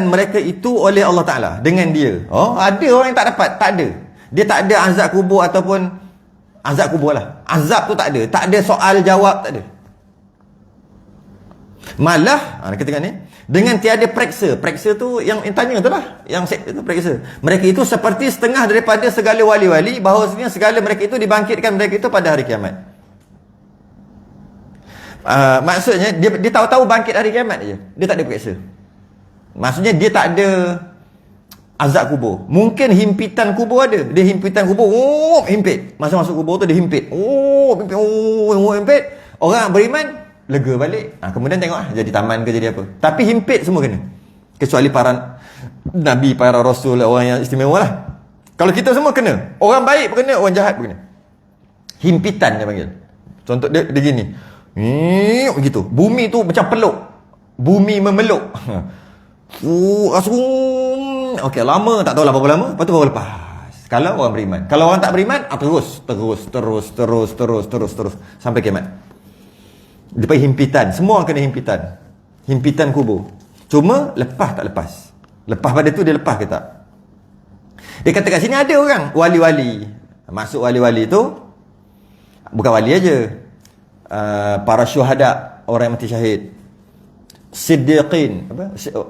mereka itu oleh Allah Ta'ala dengan dia. Ada orang yang tak dapat. Tak ada. Dia tak ada azab kubur ataupun azab kubur lah. Azab tu tak ada. Tak ada soal jawab, tak ada. Malah, kita tengok ni, dengan tiada periksa. Periksa tu yang tanya tu lah. Yang itu periksa. Mereka itu seperti setengah daripada segala wali-wali, bahawasanya segala mereka itu dibangkitkan mereka itu pada hari kiamat. Maksudnya dia tahu-tahu bangkit hari kiamat je. Dia tak ada periksa. Maksudnya dia tak ada azab kubur. Mungkin himpitan kubur ada. Dia himpitan kubur, himpit. Masa masuk kubur tu dia himpit. Himpit. Orang beriman lega balik. Kemudian tengok jadi taman ke jadi apa. Tapi himpit semua kena. Kecuali para nabi, para rasul, orang yang istimewa lah. Kalau kita semua kena. Orang baik pun kena, orang jahat pun kena. Himpitan dia panggil. Contoh dia gini. Begitu. Bumi tu macam peluk. Bumi memeluk. Okey, lama, tak tahu lah berapa lama. Lepas tu baru lepas. Kalau orang beriman. Kalau orang tak beriman, terus sampai kiamat. Dia panggil himpitan. Semua orang kena himpitan. Himpitan kubur. Cuma lepas tak lepas. Lepas pada tu dia lepas ke tak? Dia kata kat sini ada orang wali-wali. Maksud wali-wali tu bukan wali aja. Para syuhada, orang yang mati syahid. Siddiqin,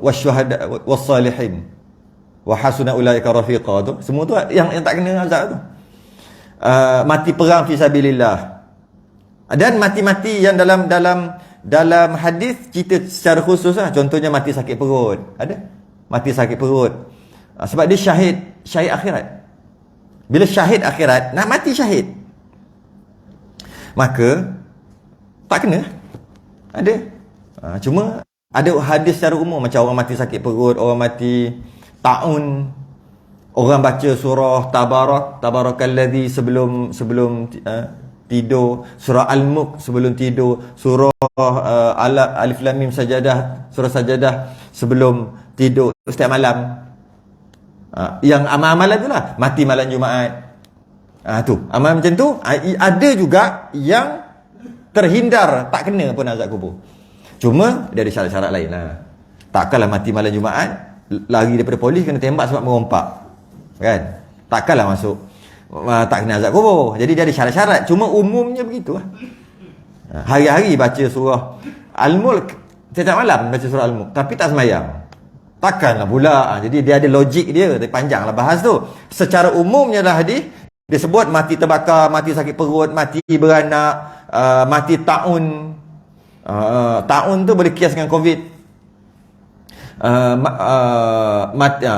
wasyuhada wassalihin. Wa hasuna ulaika rafiqa tu. Semua tu yang tak kena azab tu. Mati perang fi sabilillah. Dan mati-mati yang dalam hadis cerita secara khusus lah. Contohnya mati sakit perut. Ada? Mati sakit perut. Sebab dia syahid akhirat. Bila syahid akhirat, nak mati syahid. Maka tak kena. Ada. Cuma ada hadis secara umum macam orang mati sakit perut, orang mati ta'un, orang baca surah Tabarakalladzi sebelum tidur, surah Al-Mulk sebelum tidur, surah Alif Lam Mim Sajadah, surah Sajadah sebelum tidur setiap malam. Yang amal-amalan tu lah, mati malam Jumaat. Tu, amal macam tu. Ada juga yang terhindar, tak kena pun azab kubur. Cuma dia ada syarat-syarat lain lah. Takkanlah mati malam Jumaat lari daripada polis kena tembak sebab merompak, kan? Takkanlah masuk tak kena azab kubur. Jadi dia ada syarat-syarat. Cuma umumnya begitu lah. Hari-hari baca surah Al-Mulk, setiap malam baca surah Al-Mulk, tapi tak semayang. Takkanlah pula. Jadi dia ada logik dia, panjanglah bahas tu. Secara umumnya dah hadis dia sebut mati terbakar, mati sakit perut, mati beranak, mati taun. Taun tu boleh kias dengan COVID.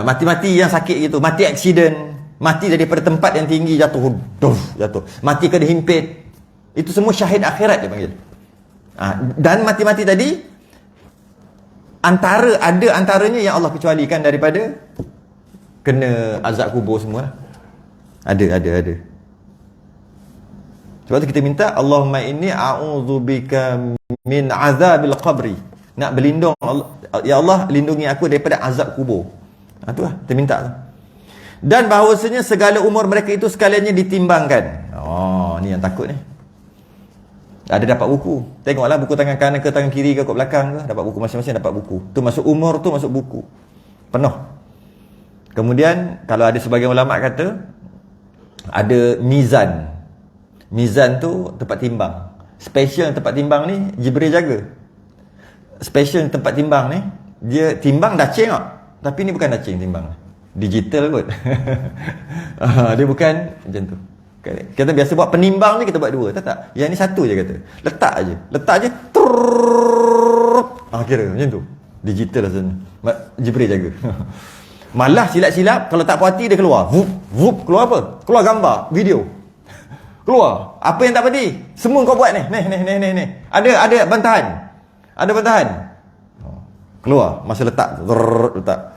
Mati-mati yang sakit gitu, mati aksiden, mati daripada tempat yang tinggi jatuh, jatuh. Mati kena himpit. Itu semua syahid akhirat dia panggil. Dan mati-mati tadi antaranya yang Allah kecualikan daripada kena azab kubur semua. Ada. Sebab tu kita minta Allahumma inni a'udzubika min azabil qabri. Nak berlindung Allah, ya Allah lindungi aku daripada azab kubur. Itulah kita minta tu. Dan bahawasanya segala umur mereka itu sekaliannya ditimbangkan. Ni yang takut ni. Ada dapat buku. Tengoklah buku tangan kanan ke tangan kiri ke kat belakang ke, dapat buku masing-masing, dapat buku. Tu masuk umur tu masuk buku. Penuh. Kemudian kalau ada sebagian ulama kata ada mizan. Mizan tu tempat timbang. Special tempat timbang ni Jibril jaga. Special tempat timbang ni dia timbang dacing tak? Tapi ni bukan dacing timbang. Digital kot. Dia bukan macam tu. Kita biasa buat penimbang ni kita buat dua, tak? Yang ni satu je kata. Letak je. Kira macam tu. Digital rasanya. Jibril jaga. Malah silap-silap kalau tak puas hati dia keluar. Vup, keluar apa? Keluar gambar, video. Keluar. Apa yang tak puas hati? Semua kau buat ni. Ni. Ada bantahan. Ada bantahan. Keluar masa letak. Letak.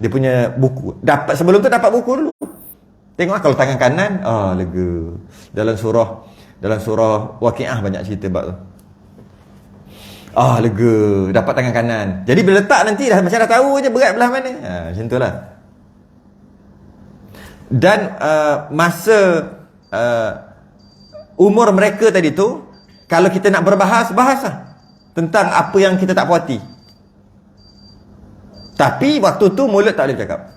Dia punya buku. Dapat sebelum tu dapat buku dulu. Tengok kalau tangan kanan, lega. Dalam surah Waqiah banyak cerita bab tu. Lega, dapat tangan kanan. Jadi bila letak nanti dah macam dah tahu je berat belah mana. Macam itulah. Dan masa umur mereka tadi tu, kalau kita nak bahaslah tentang apa yang kita tak puas hati. Tapi waktu tu mulut tak boleh bercakap.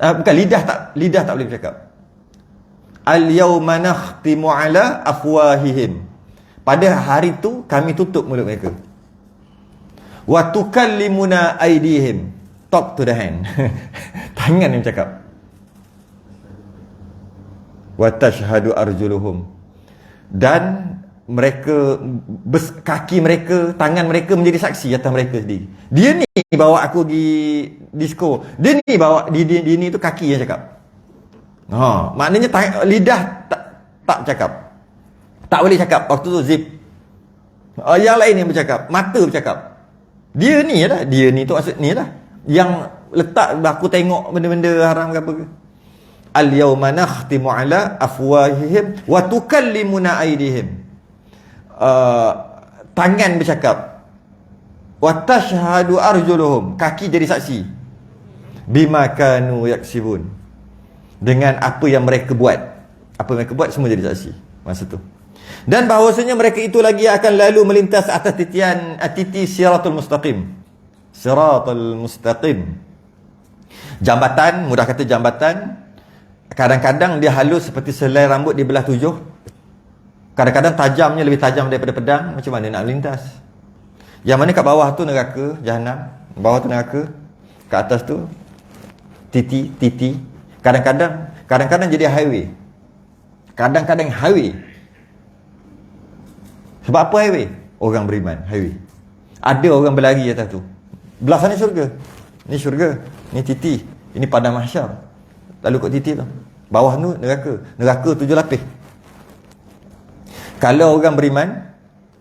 Bukan lidah tak boleh bercakap. Al-yawma nakhtimu ala afwahihim. Pada hari tu kami tutup mulut mereka. Wa tukallimuna aydihim. Talk to the hand. Tangan yang bercakap. Wa tashhadu arjuluhum. Dan mereka kaki mereka, tangan mereka menjadi saksi atas mereka sendiri. Dia ni bawa aku pergi disco. Dia ni bawa dia ni tu kaki yang cakap. Maknanya lidah tak cakap. Tak boleh cakap waktu tu zip. Yang lain yang bercakap, mata bercakap. Dia ni tu maksud ni lah. Yang letak aku tengok benda-benda haram ke apa ke. Al-yawma nakhtimu ala afwahihim wa tukallimuna aydihim. Tangan bercakap, wa tashhadu arjuluhum, kaki jadi saksi, bima kanu yaksibun, dengan apa yang mereka buat. Apa mereka buat semua jadi saksi masa tu. Dan bahawasanya mereka itu lagi akan lalu melintas atas titi siratul mustaqim. Siratul mustaqim, jambatan, mudah kata jambatan. Kadang-kadang dia halus seperti selai rambut di belah 7. Kadang-kadang tajamnya lebih tajam daripada pedang. Macam mana nak melintas? Yang mana kat bawah tu neraka, Jahannam. Bawah tu neraka, kat atas tu titi. Kadang-kadang jadi highway. Kadang-kadang highway. Sebab apa highway? Orang beriman, highway. Ada orang berlari atas tu. Belah sana syurga. Ni syurga, ni titi, ini padang mahsyar. Lalu kat titi tu, bawah tu neraka 7 lapis. Kalau orang beriman,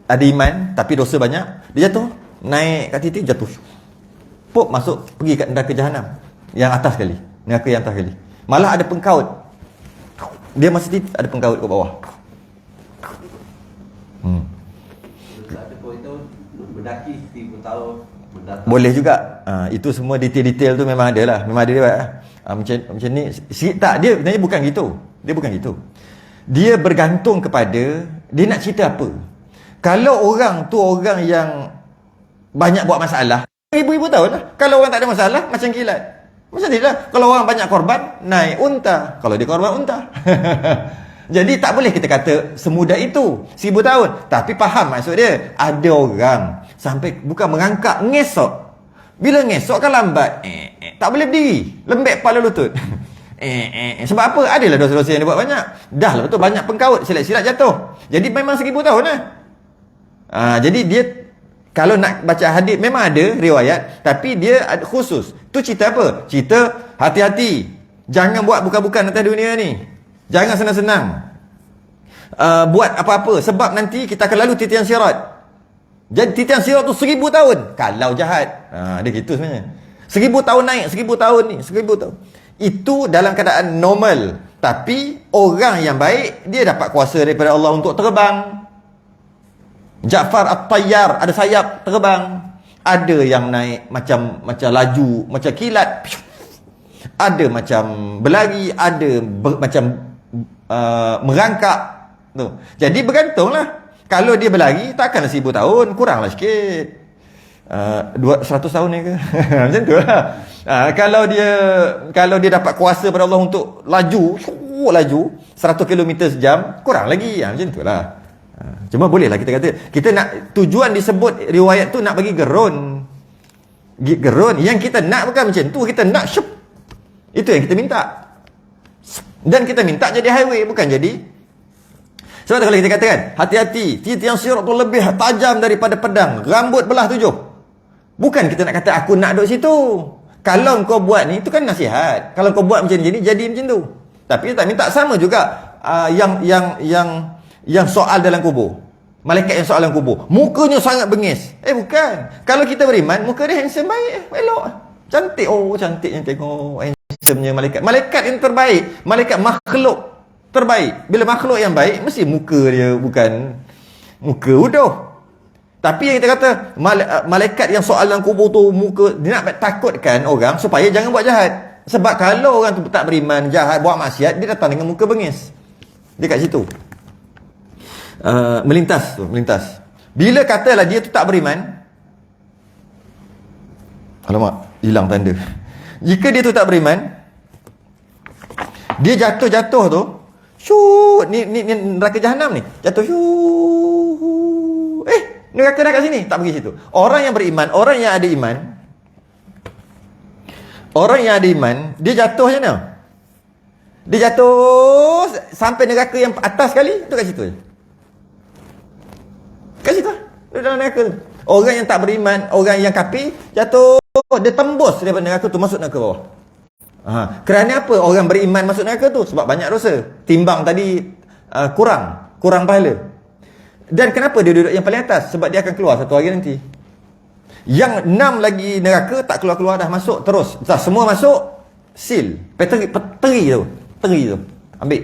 ada iman tapi dosa banyak, dia jatuh, naik kat titik, jatuh, pop, masuk, pergi kat neraka Jahannam yang atas sekali, neraka yang atas sekali. Malah ada pengkaut, dia masih titik, ada pengkaut kat bawah. Berdaki 1000 tahun mendatang. Boleh juga. Itu semua detail-detail tu memang ada lah. Memang ada dia. Macam ni sikit tak, dia sebenarnya bukan gitu. Dia bukan gitu. Dia bergantung kepada dia nak cerita apa. Kalau orang tu orang yang banyak buat masalah, ibu-ibu tahu lah. Kalau orang tak ada masalah, macam kilat. Macam ni lah. Kalau orang banyak korban, naik unta. Kalau dia korban unta. Jadi tak boleh kita kata semudah itu 1000 tahun. Tapi faham maksud dia. Ada orang sampai bukan mengangkat, ngesok. Bila ngesok kan lambat. Tak boleh berdiri. Lembek kepala lutut. Sebab apa? Adalah dosa-dosa yang dia buat banyak. Dah lah betul banyak pengkaut, silat-silat jatuh. Jadi memang 1000 tahun lah. Jadi dia kalau nak baca hadis memang ada riwayat, tapi dia ada khusus. Tu cerita apa? Cerita hati-hati. Jangan buat bukan-bukan atas dunia ni. Jangan senang-senang. Buat apa-apa sebab nanti kita akan lalu titian sirat. Jadi titian sirat tu 1000 tahun kalau jahat. Dia gitu sebenarnya. 1000 tahun naik, 1000 tahun ni, 1000 tahun. Itu dalam keadaan normal. Tapi orang yang baik dia dapat kuasa daripada Allah untuk terbang. Ja'far At-Tayyar ada sayap terbang. Ada yang naik macam laju, macam kilat. Ada macam berlari, ada macam merangkak. Tu. Jadi bergantunglah. Kalau dia berlari takkanlah 1000 tahun, kuranglah sikit. 100 tahun ni ke? Macam tu lah. Kalau dia dapat kuasa pada Allah untuk laju 100 km sejam, kurang lagi. Macam tu lah. Cuma bolehlah kita kata kita nak tujuan disebut riwayat tu nak bagi gerun. Yang kita nak bukan macam tu, kita nak syup. Itu yang kita minta. Dan kita minta jadi highway, bukan jadi. Sebab tu kalau kita katakan hati-hati, titian sirat tu lebih tajam daripada pedang, rambut belah 7. Bukan kita nak kata aku nak duduk situ. Kalau kau buat ni, itu kan nasihat. Kalau kau buat macam ni, jadi macam tu. Tapi tak minta sama juga yang soal dalam kubur. Malaikat yang soal dalam kubur, mukanya sangat bengis. Bukan. Kalau kita beriman, muka dia handsome, baik, elok, cantik. Cantiknya tengok, handsomenya malaikat. Malaikat yang terbaik, malaikat makhluk terbaik. Bila makhluk yang baik, mesti muka dia bukan muka uduh. Tapi yang kita kata malaikat yang soal dalam kubur tu, muka dia nak takutkan orang supaya jangan buat jahat. Sebab kalau orang tu tak beriman, jahat, buat maksiat, dia datang dengan muka bengis. Dia kat situ. Melintas. Bila katalah dia tu tak beriman, alamak, hilang tanda. Jika dia tu tak beriman, dia jatuh tu, syut, ni neraka jahanam ni. Jatuh syut. Neraka dah kat sini, tak pergi situ. Orang yang beriman, orang yang ada iman, dia jatuh macam mana? Dia jatuh sampai neraka yang atas sekali, tu kat situ je. Kat situ dalam neraka tu. Orang yang tak beriman, orang yang kafir, jatuh, dia tembus daripada neraka tu masuk neraka bawah. Kerana apa orang beriman masuk neraka tu? Sebab banyak dosa. Timbang tadi kurang pahala. Dan kenapa dia duduk yang paling atas? Sebab dia akan keluar satu hari nanti. Yang 6 lagi neraka tak keluar-keluar, dah masuk terus. Semua masuk, seal, teri tu. Ambil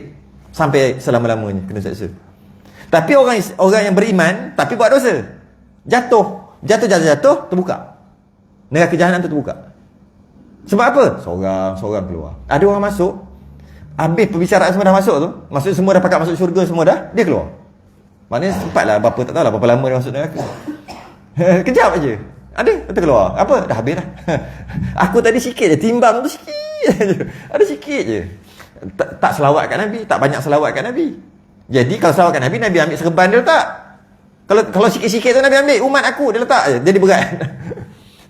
sampai selama-lamanya kena seksa. Tapi orang yang beriman tapi buat dosa, jatuh, terbuka. Neraka jahanam tu terbuka. Sebab apa? Seorang keluar. Ada orang masuk, habis perbicaraan semua dah masuk tu, maksudnya semua dah pakat masuk syurga semua dah, dia keluar. Maknanya sempatlah tak tahulah berapa lama dia masuk neraka. Kejap aje. Ada, betul keluar. Apa? Dah habis dah. Aku tadi sikit je, timbang tu sikit je. Ada sikit je. Tak selawat kat Nabi, tak banyak selawat kat Nabi. Jadi kalau selawat kat Nabi, Nabi ambil serban dia letak. Kalau sikit-sikit tu Nabi ambil, umat aku dia letak je. Jadi berat.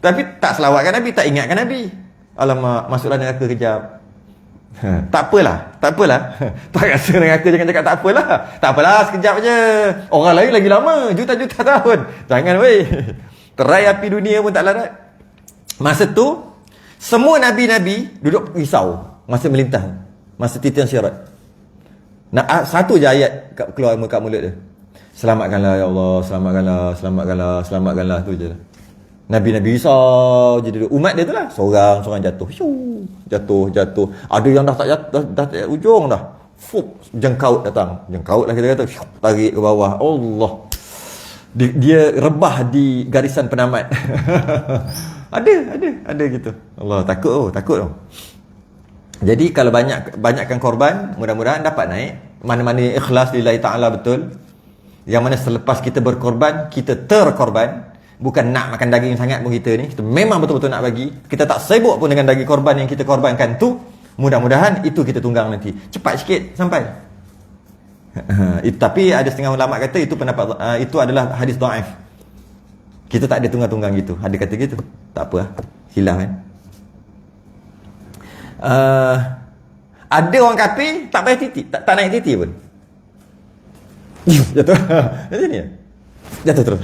Tapi tak selawat kat Nabi, tak ingatkan Nabi. Alamak, masuklah neraka kejap. Tak apalah. Tak rasa neraka jangan cakap tak apalah, sekejap je. Orang lain lagi lama, juta-juta tahun. Jangan weh. Terai api dunia pun tak larat. Masa tu semua nabi-nabi duduk risau masa melintas, masa titian sirat. Satu je ayat keluar kat mulut dia. Selamatkanlah ya Allah, selamatkanlah, tu je lah. Nabi-nabi risau je duduk. Umat dia tu lah, seorang jatuh. Jatuh. Ada yang dah tak ujung dah. Jengkaut datang. Jengkaut lah kita kata. Tarik ke bawah. Allah. Dia rebah di garisan penamat. Ada gitu. Allah, takut tu. Jadi kalau banyakkan korban, mudah-mudahan dapat naik. Mana-mana ikhlas lillahi ta'ala betul. Yang mana selepas kita berkorban, kita terkorban. Bukan nak makan daging sangat pun kita ni. Kita memang betul-betul nak bagi. Kita tak sibuk pun dengan daging korban yang kita korbankan tu. Mudah-mudahan itu kita tunggang nanti. Cepat sikit sampai. Tapi ada setengah ulama kata itu pendapat itu adalah hadis dhaif. Kita tak ada tunggang-tunggang gitu. Ada kata gitu. Tak apa lah. Hilang kan. Ada orang kafir tak payah titik, tak naik titik pun. Jatuh. Macam ni. Jatuh terus.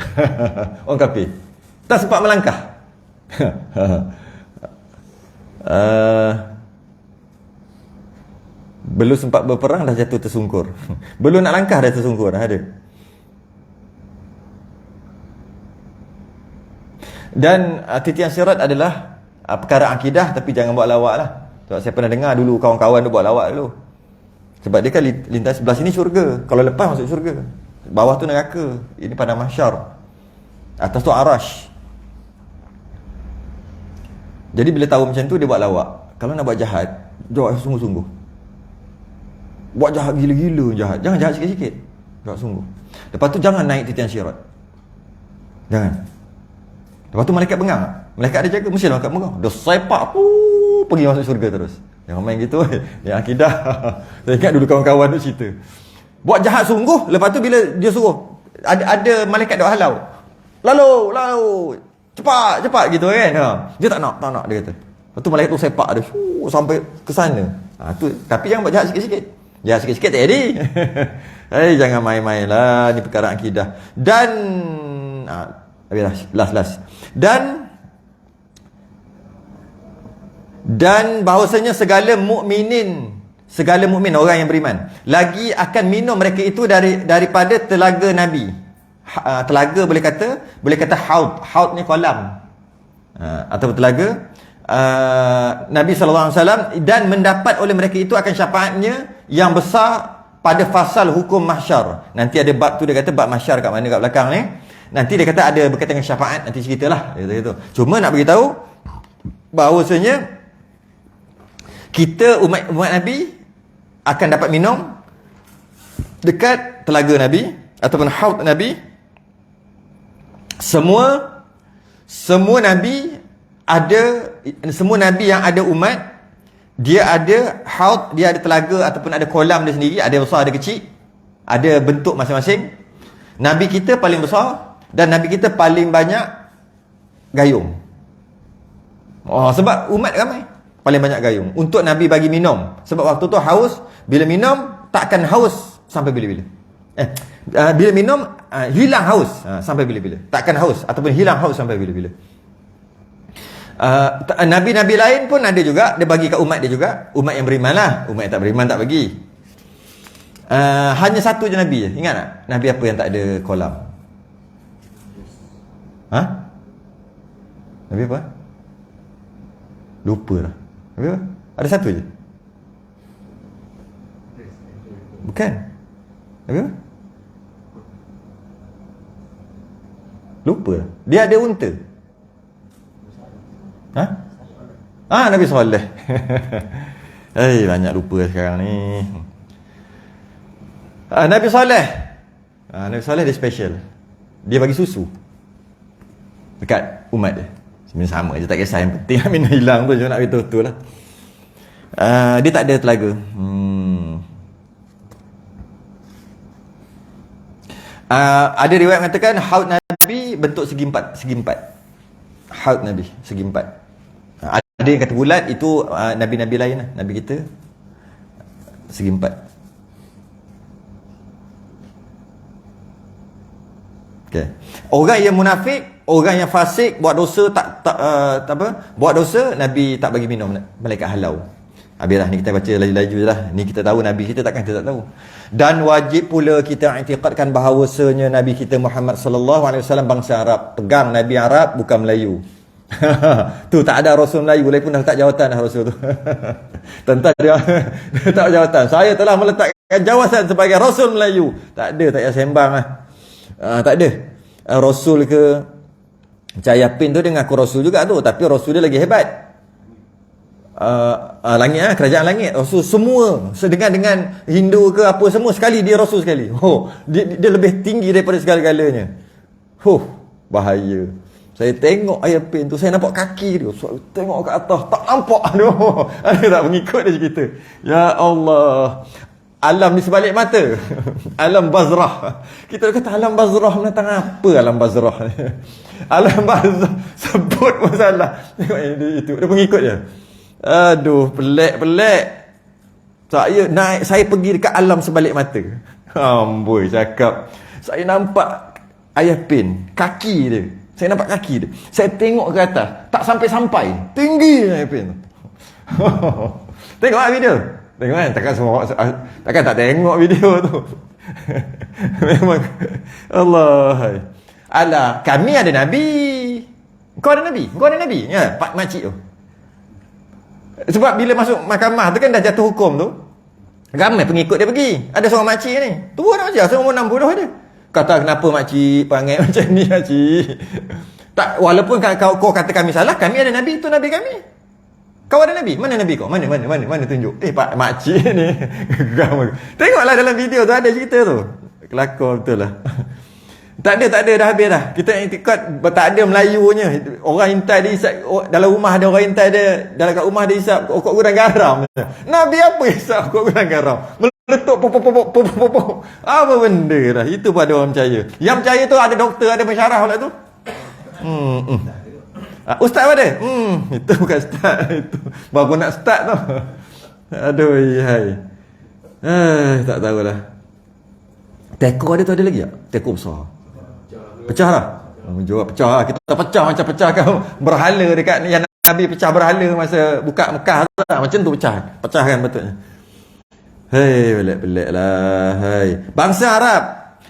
Orang kafir tak sempat melangkah. Belum sempat berperang dah jatuh tersungkur. Belum nak langkah dah tersungkur. Ada. Dan titian sirat adalah perkara akidah, tapi jangan buat lawak lah. Sebab saya pernah dengar dulu kawan-kawan tu buat lawak dulu. Sebab dia kan lintas sebelah sini syurga, kalau lepas masuk syurga, bawah tu neraka. Ini pada mahsyar, atas tu arash. Jadi bila tahu macam tu dia buat lawak. Kalau nak buat jahat, jawab sungguh-sungguh. Buat jahat gila-gila jahat. Jangan jahat sikit-sikit, jawab sungguh. Lepas tu jangan naik titian sirat. Jangan. Lepas tu malaikat bengang. Malaikat ada jaga, mesti malaikat bengang. Dia sepak pergi masuk syurga terus. Jangan main gitu. Yang akidah. Saya ingat dulu kawan-kawan tu cerita. Buat jahat sungguh, lepas tu bila dia suruh, ada malaikat duk halau. Lalu. Cepat gitu kan. Dia tak nak dia kata. Lepas tu malaikat tu sepak dia sampai ke sana. Tu, tapi jangan buat jahat sikit-sikit. Jahat sikit-sikit tak jadi. Jangan main-main lah. Ni perkara akidah. Dan last. Dan bahawasanya segala mukminin orang yang beriman lagi akan minum mereka itu daripada telaga Nabi. Telaga boleh kata haud ni kolam, atau telaga Nabi SAW, dan mendapat oleh mereka itu akan syafaatnya yang besar pada fasal hukum mahsyar. Nanti ada bab tu, dia kata bab mahsyar kat mana kat belakang ni. Nanti dia kata ada berkaitan dengan syafaat, nanti ceritalah gitu. Cuma nak beritahu bahawasanya kita umat Nabi akan dapat minum dekat telaga Nabi ataupun haud Nabi. Semua Nabi yang ada umat, dia ada haud, dia ada telaga ataupun ada kolam dia sendiri, ada besar ada kecil, ada bentuk masing-masing. Nabi kita paling besar dan Nabi kita paling banyak gayung. Sebab umat ramai, paling banyak gayung untuk Nabi bagi minum. Sebab waktu tu haus, bila minum takkan haus sampai bila-bila. Bila minum hilang haus sampai bila-bila. Takkan haus ataupun hilang haus sampai bila-bila. Nabi-nabi lain pun ada juga, dia bagi kat umat dia juga. Umat yang beriman lah. Umat yang tak beriman tak bagi. Hanya satu je Nabi je. Ingat tak? Nabi apa yang tak ada kolam? Nabi apa? Lupa lah. Nabi apa? Ada satu je? Bukan. Nabi apa? Lupa lah. Dia ada unta. Nabi Saleh. Banyak lupa sekarang ni. Nabi Saleh. Nabi Saleh dia special. Dia bagi susu dekat umat dia. Sebenarnya sama je, tak kisah, yang penting Amin hilang tu je, nak beritahu tu lah. Dia tak ada telaga. Ada riwayat mengatakan haud Nabi bentuk segi empat. Haud Nabi segi empat. Ada yang kata bulat, itu Nabi-Nabi lain lah. Nabi kita segi empat. Okay. Orang yang munafik, orang yang fasik, buat dosa buat dosa, Nabi tak bagi minum, malaikat halau. Habislah, ni kita baca laju-laju je lah. Ni kita tahu Nabi kita, takkan kita tak tahu. Dan wajib pula kita i'tiqadkan bahawasanya Nabi kita Muhammad sallallahu alaihi wasallam bangsa Arab. Pegang Nabi Arab, bukan Melayu. Tu tak ada Rasul Melayu, walaupun dah letak jawatan dah Rasul tu. Tentang dia letak jawatan, saya telah meletakkan jawatan sebagai Rasul Melayu. Tak ada, tak payah sembang lah. Tak ada. Rasul ke Cahayapin tu dia ngaku Rasul juga tu, tapi Rasul dia lagi hebat. Langit kerajaan langit Rasul semua, dengan Hindu ke apa semua sekali, dia Rasul sekali. Dia lebih tinggi daripada segala-galanya. Bahaya. Saya tengok Ayapin tu, saya nampak kaki dia. Saya tengok kat atas, tak nampak. Ada tak pengikut dia cerita. Ya Allah. Alam di sebalik mata. Alam Bazrah. Kita kata alam Bazrah menentang apa alam Bazrah ni? Alam Bazrah sebut masalah. Tengok itu dia pengikut je. Aduh, pelik. Saya pergi dekat alam sebalik mata. Amboi cakap. Saya nampak ayah pin, kaki dia. Saya nampak kaki dia. Saya tengok ke atas, tak sampai-sampai. Tinggi ayah pin. Tengok video. Tengok kan, takkan tak tengok video tu. Memang Allah. Alah, kami ada nabi. Kau ada nabi? Kau ada nabi? Ya, pak makcik tu. Sebab bila masuk mahkamah tu kan dah jatuh hukum tu. Ramai pengikut dia pergi. Ada seorang makcik ni. Tua dah macam umur 60 ada. Kata kenapa makcik panggil macam ni makcik? Tak, walaupun kau kata kami salah, kami ada nabi, itu nabi kami. Kau ada nabi? Mana nabi kau? Mana tunjuk. Pak makcik ni. Tengoklah dalam video tu ada cerita tu. Kelakar betul lah. Tak ada dah habis dah. Kita iktikad tak ada Melayunya. Orang hintai dia isap dalam rumah ada orang hintai dia, dalam kat rumah dia isap okok gudang garam. Nabi apa isap okok gudang garam? Meletup pop. Apa benda dah. Itu pun ada orang percaya. Yang percaya tu ada doktor, ada pensyarah pula tu. Ustaz ada? Itu bukan ustaz itu. Baru nak start tu. Aduh, hai. Tak tahulah. Teko ada tu ada lagi tak? Teko besar. Pecah lah. Jawab pecah lah. Kita pecah macam pecahkan berhala dekat yang Nabi pecah berhala masa buka Mekah tu lah. Macam tu pecahkan betulnya. Hei, pelik lah. Hai. Bangsa Arab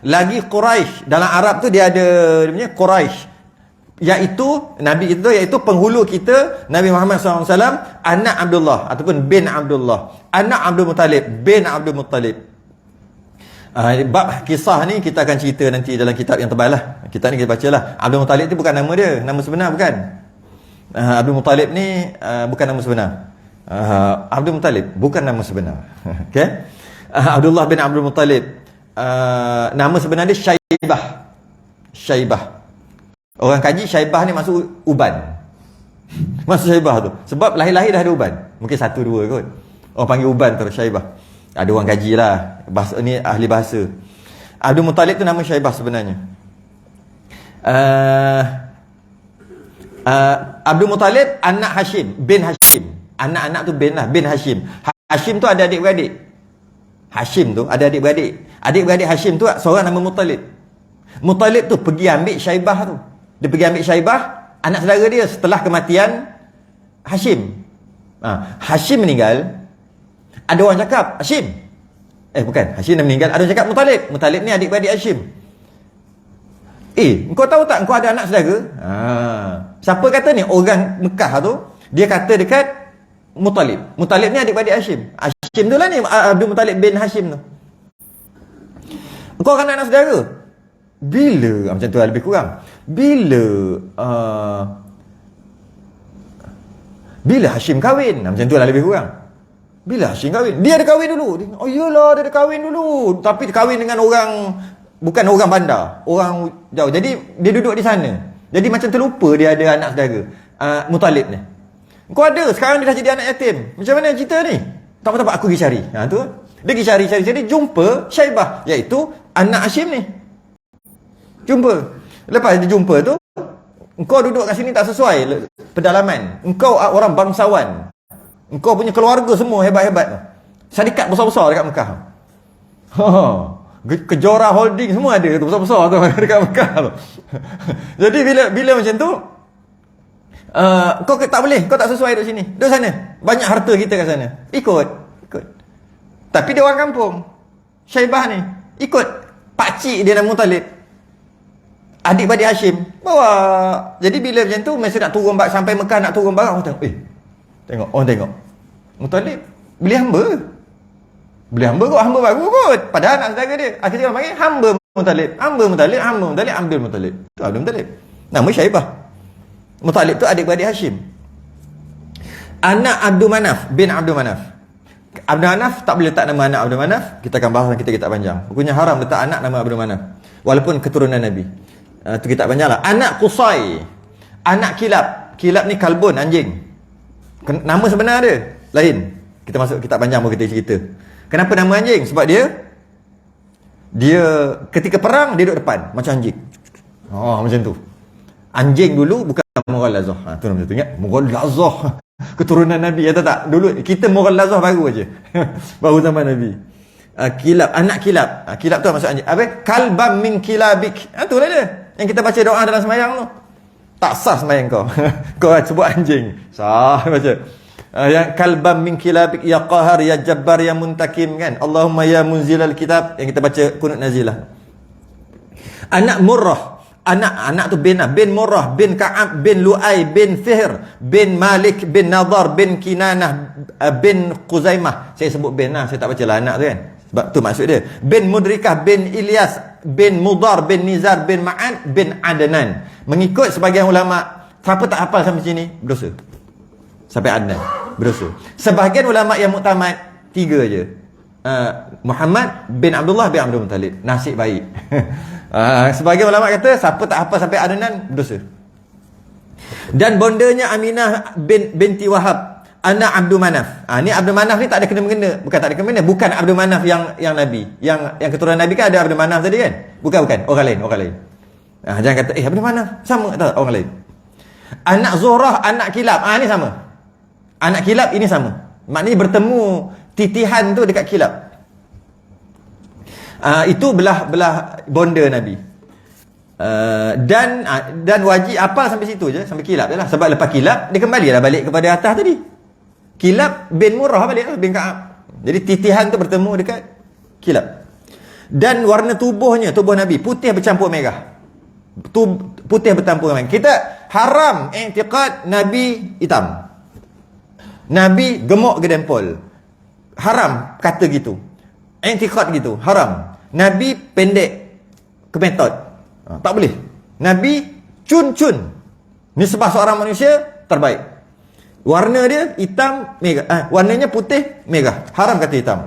lagi Quraisy. Dalam Arab tu dia ada dia punya Quraisy, iaitu Nabi itu iaitu penghulu kita Nabi Muhammad SAW, anak Abdullah ataupun bin Abdullah, anak Abdul Muttalib, bin Abdul Muttalib. Bab kisah ni kita akan cerita nanti dalam kitab yang tebal lah. Kita ni kita baca lah. Abdul Muttalib tu bukan nama dia, nama sebenar bukan. Abdul Muttalib ni bukan nama sebenar. Abdul Muttalib bukan nama sebenar. Okay. Abdullah bin Abdul Muttalib, nama sebenar dia Syaibah. Orang kaji Syaibah ni masuk uban. Masuk Syaibah tu sebab lahir-lahir dah ada uban. Mungkin 1 2 kot. Orang panggil uban terus Syaibah. Ada orang kaji lah. Bahasa ni ahli bahasa. Abdul Muttalib tu nama Syaibah sebenarnya. Abdul Muttalib anak Hashim, bin Hashim. Anak-anak tu bin lah, bin Hashim. Hashim tu ada adik-beradik. Hashim tu ada adik-beradik. Adik-beradik Hashim tu seorang nama Muttalib. Muttalib tu pergi ambil Syaibah tu. Dia pergi ambil Syaibah, anak saudara dia setelah kematian Hashim. Hashim meninggal. Ada orang cakap Hashim. Bukan, Hashim dah meninggal. Ada orang cakap Muttalib. Muttalib ni adik-beradik Hashim. Kau tahu tak kau ada anak saudara? Siapa kata ni? Orang Mekah tu, dia kata dekat Muttalib. Muttalib ni adik-beradik Hashim. Hashim tu lah ni Abdul Muttalib bin Hashim tu. Kau kan anak saudara? Bila macam tu lah lebih kurang. Bila Hashim kahwin? Macam tu lah lebih kurang. Bila Hashim kahwin? Dia ada kahwin dulu. Oh iyalah, dia ada kahwin dulu. Tapi dia kahwin dengan orang, bukan orang bandar, orang jauh. Jadi dia duduk di sana. Jadi macam terlupa dia ada anak saudara. Muttalib ni. Kau ada, sekarang dia dah jadi anak yatim. Macam mana cerita ni? Tak apa-apa, aku pergi cari. Tu. Dia pergi cari, jumpa Syaibah, iaitu anak Hashim ni. Jumpa. Lepas dia jumpa tu, engkau duduk kat sini tak sesuai pedalaman. Engkau orang bangsawan. Engkau punya keluarga semua hebat-hebat tu. Syarikat besar-besar dekat Mekah. Kejora Holding semua ada tu, besar-besar tu dekat Mekah tu. Jadi bila macam tu, kau tak boleh, kau tak sesuai duduk sini. Duduk sana. Banyak harta kita kat sana. Ikut. Tapi dia orang kampung. Syaibah ni ikut pakcik dia nama Muttalib, adik-beradik Hashim, bawa. Jadi bila macam tu, masa nak turun sampai Mekah, nak turun barang, orang tengok. Orang tengok Muttalib beli hamba kot, hamba baru kot. Padahal anak saudara dia. Akhirnya orang panggil hamba Muttalib. Abdul Muttalib. Tu Abdul Muttalib. Nama Syaibah. Muttalib tu adik-beradik Hashim. Anak Abdul Manaf bin Abdul Manaf. Abdul Manaf tak boleh letak nama anak Abdul Manaf. Kita akan bahas dalam kitab panjang. Hukumnya haram letak anak nama Abdul Manaf, walaupun keturunan Nabi. Tu kitab panjang lah. Anak Qusay, anak Kilab. Kilab ni kalbun, anjing. Nama sebenar dia lain. Kita masuk kitab panjang baru kita cerita. Kenapa nama anjing? Sebab dia ketika perang dia duduk depan macam anjing. Macam tu. Anjing dulu bukan Mughalazah. Tu nama tu, ingat? Mughalazah. Keturunan Nabi, ya tak? Dulu kita Mughalazah baru aja. Baru zaman Nabi. Kilab, anak kilab. Kilab tu maksud anjing. Kalbam min kilabik. Itulah dia. Yang kita baca doa dalam sembahyang tu. Tak sah sembahyang kau. Kau sebut anjing. Sah baca. Yang kalbam min kilabik ya qahar ya jabbar ya muntakim kan. Allahumma ya munzilal kitab, yang kita baca kunut nazilah. Anak Murrah. Anak tu bin Murrah, bin Ka'ab, bin Lu'ay, bin Fihr, bin Malik, bin Nadar, bin Kinanah, bin Quzaimah. Saya sebut bin lah, saya tak baca lah anak tu kan. Sebab tu maksud dia. Bin Mudrikah, bin Ilyas, bin Mudar, bin Nizar, bin Ma'ad, bin Adnan. Mengikut sebagian ulama, siapa tak hafal sampai sini berdosa. Sampai Adnan berdosa. Sebahagian ulama yang muktamad 3 je. Muhammad bin Abdullah bin Abdul Muttalib. Nasib baik. Sebagian ulama kata siapa tak hafal sampai Adnan berdosa. Dan bondanya Aminah binti Wahab, anak Abdul Manaf. Ni Abdul Manaf ni tak ada kena-mengena. Bukan tak ada kena-mengena, bukan Abdul Manaf yang Nabi. Yang keturunan Nabi kan ada Abdul Manaf tadi kan? Bukan, orang lain. Jangan kata Abdul Manaf sama tak, orang lain. Anak Zuhrah, anak Kilab. Ni sama. Anak Kilab ini sama. Maknanya bertemu titihan tu dekat Kilab. Itu belah bonda Nabi. Dan wajib apa sampai situ je, sampai Kilab je lah. Sebab lepas Kilab dia kembali lah balik kepada atas tadi. Kilab bin Murrah balik lah, bin Ka'ab. Jadi titihan tu bertemu dekat Kilab. Dan warna tubuh Nabi putih bercampur merah. Putih bercampur merah. Kita haram i'tiqad Nabi hitam. Nabi gemuk ke dempol. Haram kata gitu. I'tiqad gitu, haram. Nabi pendek kemetot. Tak boleh. Nabi cun-cun. Nisbah seorang manusia terbaik. Warna dia hitam merah. Warnanya putih merah. Haram kata hitam.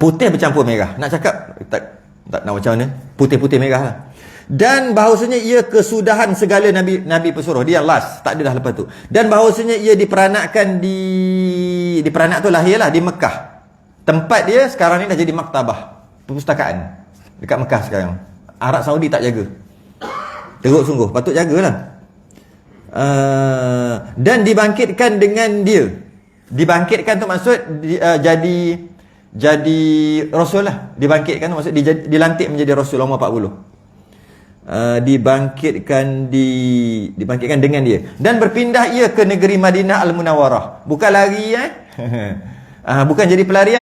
Putih bercampur merah. Nak cakap tak nak macam mana? Putih-putih merah lah. Dan bahawasanya ia kesudahan segala Nabi pesuruh. Dia last, tak ada dah lepas tu. Dan bahawasanya ia diperanakkan diperanak tu lahirlah di Mekah. Tempat dia sekarang ni dah jadi maktabah, perpustakaan dekat Mekah sekarang. Arab Saudi tak jaga. Teruk sungguh, patut jagalah. Dan dibangkitkan dengan dia. Dibangkitkan tu maksud jadi rasul lah. Dibangkitkan tu maksud dilantik menjadi rasul umur 40. Dibangkitkan dengan dia. Dan berpindah ia ke negeri Madinah Al-Munawwarah. Bukan lari bukan jadi pelarian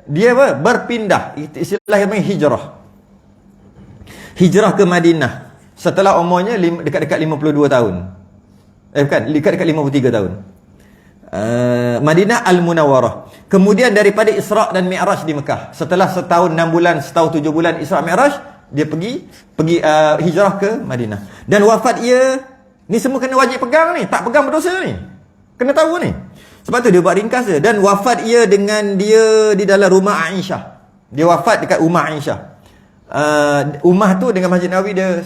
Dia berpindah. Istilah yang hijrah. Hijrah ke Madinah setelah umurnya dekat-dekat 52 tahun. Bukan, dekat-dekat 53 tahun. Madinah Al-Munawwarah. Kemudian daripada Isra' dan Mi'raj di Mekah. Setelah setahun 6 bulan, setahun 7 bulan Isra' Mi'raj, dia pergi hijrah ke Madinah. Dan wafat ia, ni semua kena wajib pegang ni. Tak pegang berdosa ni. Kena tahu ni. Sebab tu dia buat ringkas dia. Dan wafat ia dengan dia di dalam rumah Aisyah. Dia wafat dekat rumah Aisyah. Rumah tu dengan Masjid Nabawi dia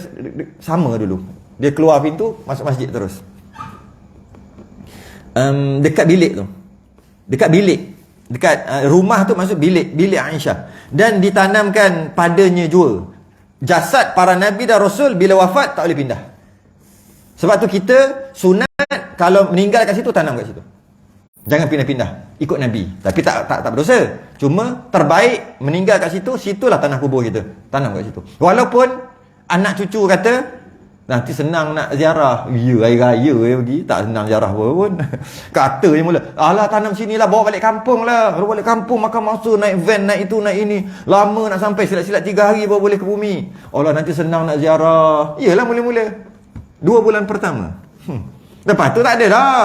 sama dulu. Dia keluar pintu, masuk masjid terus. Dekat bilik tu. Dekat bilik. Dekat rumah tu maksud bilik Aisyah. Dan ditanamkan padanya jua. Jasad para Nabi dan Rasul bila wafat tak boleh pindah. Sebab tu kita sunat kalau meninggal kat situ, tanam kat situ. Jangan pindah-pindah. Ikut Nabi. Tapi tak berdosa. Cuma terbaik meninggal kat situ, situlah tanah kubur kita. Tanam kat situ. Walaupun anak cucu kata nanti senang nak ziarah. Ya, hari raya pergi. Tak senang ziarah pun. Kata je mula. Alah, tanam sini lah. Bawa balik kampung lah. Bawa balik kampung, makan masa, naik van, naik itu, naik ini. Lama nak sampai. Silat-silat 3 hari baru boleh ke bumi. Allah, nanti senang nak ziarah. Yalah, mula-mula 2 bulan pertama. Lepas tu tak ada dah.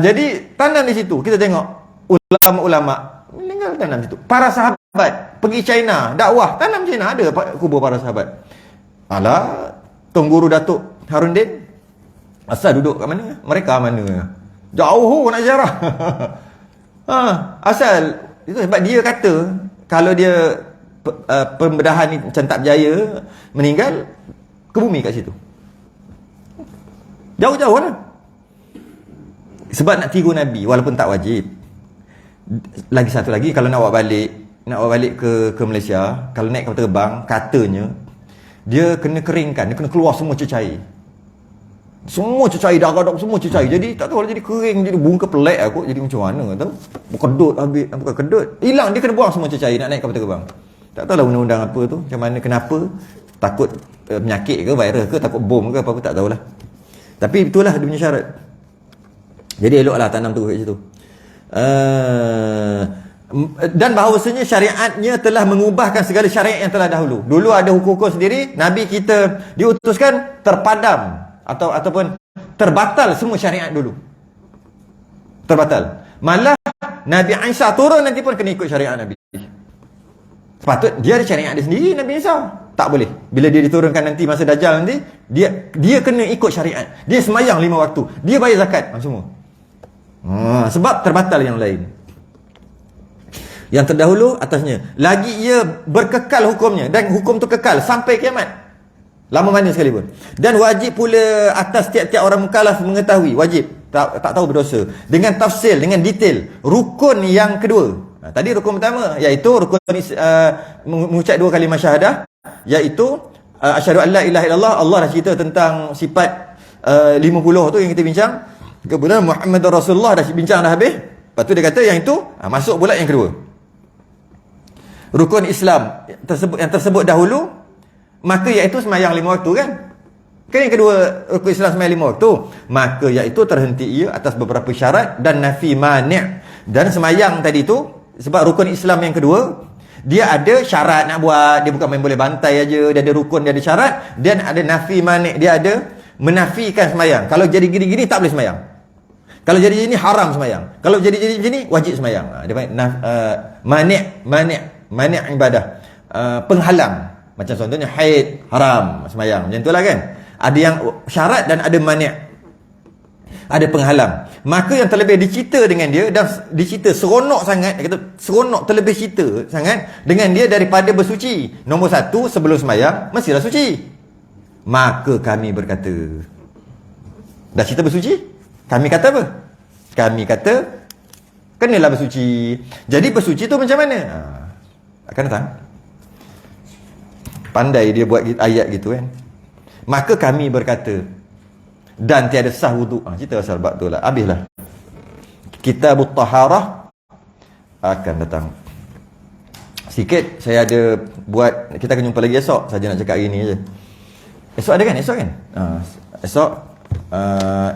Jadi, tanam di situ. Kita tengok. Ulama-ulama meninggal tanam situ. Para sahabat pergi China. Dakwah. Tanam China. Ada kubur para sahabat. Alah, Tuan Guru Datuk Harundin asal duduk kat mana? Mereka mana? Jauh nak ziarah. Asal itu sebab dia kata kalau dia pembedahan ni macam tak berjaya, meninggal ke bumi kat situ. Jauh-jauh lah. Sebab nak tiru Nabi walaupun tak wajib. Lagi satu lagi, kalau nak bawa balik ke Malaysia, kalau naik kapal terbang, katanya dia kena keringkan, dia kena keluar semua cecair. Semua cecair, darah semua cecair. Jadi tak tahu lah, jadi kering, jadi bungka pelek aku, jadi macam mana tahu. Berkedut habis, bukan kedut. Hilang, dia kena buang semua cecair nak naik kapal terbang. Tak tahu lah undang-undang apa tu, macam mana, kenapa. Takut penyakit ke, virus ke, takut bom ke, apa-apa tak tahulah. Tapi itulah dia punya syarat. Jadi eloklah tanam tu kat situ. Dan bahawasanya syariatnya telah mengubahkan segala syariat yang telah dahulu. Dulu ada hukum-hukum sendiri, Nabi kita diutuskan terpadam ataupun terbatal semua syariat dulu. Terbatal. Malah Nabi Isa turun nanti pun kena ikut syariat Nabi. Sepatut dia ada syariat dia sendiri, Nabi Isa. Tak boleh. Bila dia diturunkan nanti masa Dajjal nanti, dia kena ikut syariat. Dia semayang 5 waktu. Dia bayar zakat semua. Sebab terbatal yang lain. Yang terdahulu atasnya. Lagi ia berkekal hukumnya. Dan hukum tu kekal sampai kiamat. Lama mana sekalipun. Dan wajib pula atas tiap-tiap orang mukallaf mengetahui. Wajib. Tak tahu berdosa. Dengan tafsil, dengan detail. Rukun yang kedua. Tadi rukun pertama, iaitu rukun mengucap 2 kalimah syahadah. Iaitu asyhadu an la ilaha illallah. Allah dah cerita tentang sifat 50 tu yang kita bincang. Kemudian Muhammadur Rasulullah dah bincang dah habis. Lepas tu dia kata yang itu masuk pula yang kedua. Rukun Islam yang tersebut dahulu, maka iaitu semayang 5 waktu kan. Kan yang kedua rukun Islam semayang 5 waktu, maka iaitu terhenti ia atas beberapa syarat dan nafi mani'. Dan semayang tadi tu, sebab rukun Islam yang kedua, dia ada syarat nak buat. Dia bukan main boleh bantai aja. Dia ada rukun, dia ada syarat. Dan ada nafi mani'. Dia ada menafikan semayang. Kalau jadi gini-gini tak boleh semayang. Kalau jadi gini haram semayang. Kalau jadi macam ni wajib semayang. Dia panggil mani' ibadah. Penghalang. Macam contohnya haid, haram semayang. Macam itulah kan. Ada yang syarat dan ada mani'. Ada penghalang. Maka yang terlebih dicerita dengan dia, dan dicerita seronok sangat, dia kata seronok terlebih cerita sangat dengan dia daripada bersuci. Nombor 1, sebelum semayang mestilah suci. Maka kami berkata, dah cerita bersuci, kami kata apa? Kami kata kenalah bersuci. Jadi bersuci tu macam mana? Akan datang. Pandai dia buat ayat gitu kan. Maka kami berkata, dan tiada sah wuduk. Cerita pasal bab tu lah. Habislah. Kitabut Taharah akan datang. Sikit saya ada buat, kita akan jumpa lagi esok. Saja nak cakap hari ni je. Esok ada kan? Esok kan?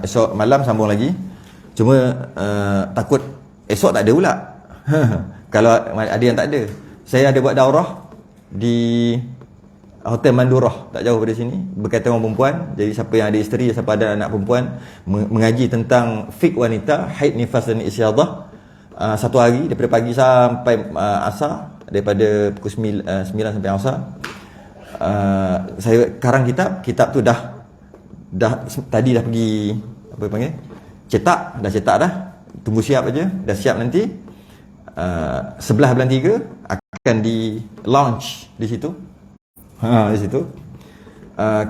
Esok malam sambung lagi. Cuma takut esok tak ada pula. Kalau ada yang tak ada. Saya ada buat daurah di Hotel Mandurah, tak jauh dari sini, berkaitan dengan perempuan. Jadi siapa yang ada isteri, siapa ada anak perempuan, mengaji tentang fiqh wanita, haid, nifas dan isyadah. Satu hari daripada pagi sampai asar, daripada pukul 9 sampai asar. Saya karang kitab tu dah tadi dah pergi apa panggil, cetak dah, tunggu siap aja, dah siap nanti. 11 bulan 3 akan di launch di situ. Di situ.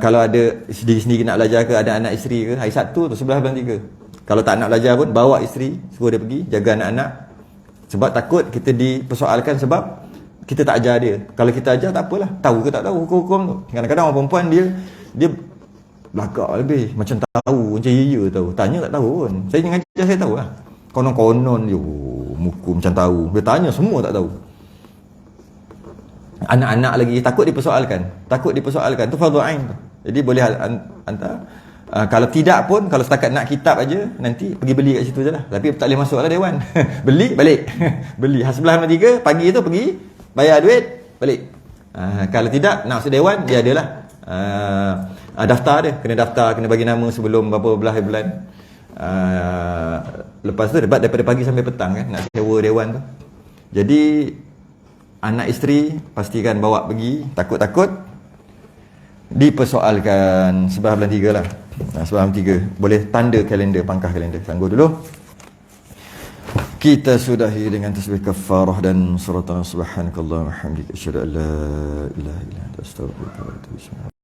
Kalau ada sendiri-sendiri nak belajar ke, ada anak isteri ke, hari Sabtu tu 11 bulan 3. Kalau tak nak belajar pun, bawa isteri, suruh dia pergi jaga anak-anak. Sebab takut kita dipersoalkan sebab kita tak ajar dia. Kalau kita ajar tak apalah, tahu ke tak tahu hukum-hukum tu. Kadang-kadang orang perempuan dia belakang lebih, macam tahu, macam ya tahu. Tanya tak tahu pun. Saya mengajar, saya tahu lah. Konon-konon je, muka macam tahu. Dia tanya semua tak tahu. Anak-anak lagi takut dipersoalkan. Tu fardhu ain tu. Jadi boleh hantar. Kalau tidak pun, kalau setakat nak kitab aja, nanti pergi beli kat situ je lah. Tapi tak boleh masuk lah dewan. Beli balik. Beli 11.3 pagi tu pergi bayar duit balik. Kalau tidak nak masuk dewan, dia adalah daftar dia, kena bagi nama sebelum berapa belah bulan. Lepas tu debat daripada pagi sampai petang kan, nak sewa dewan tu. Jadi anak isteri pastikan bawa pergi, takut-takut dipersoalkan. 11 bulan 3 lah. 11 bulan 3 boleh tanda kalender, pangkah kalender. Tunggu dulu. Kita sudahi dengan tasbih kafarah dan suratan subhanakallahumma wa bihamdika asyhadu an la ilaha illa anta astaghfiruka wa atubu ilaik.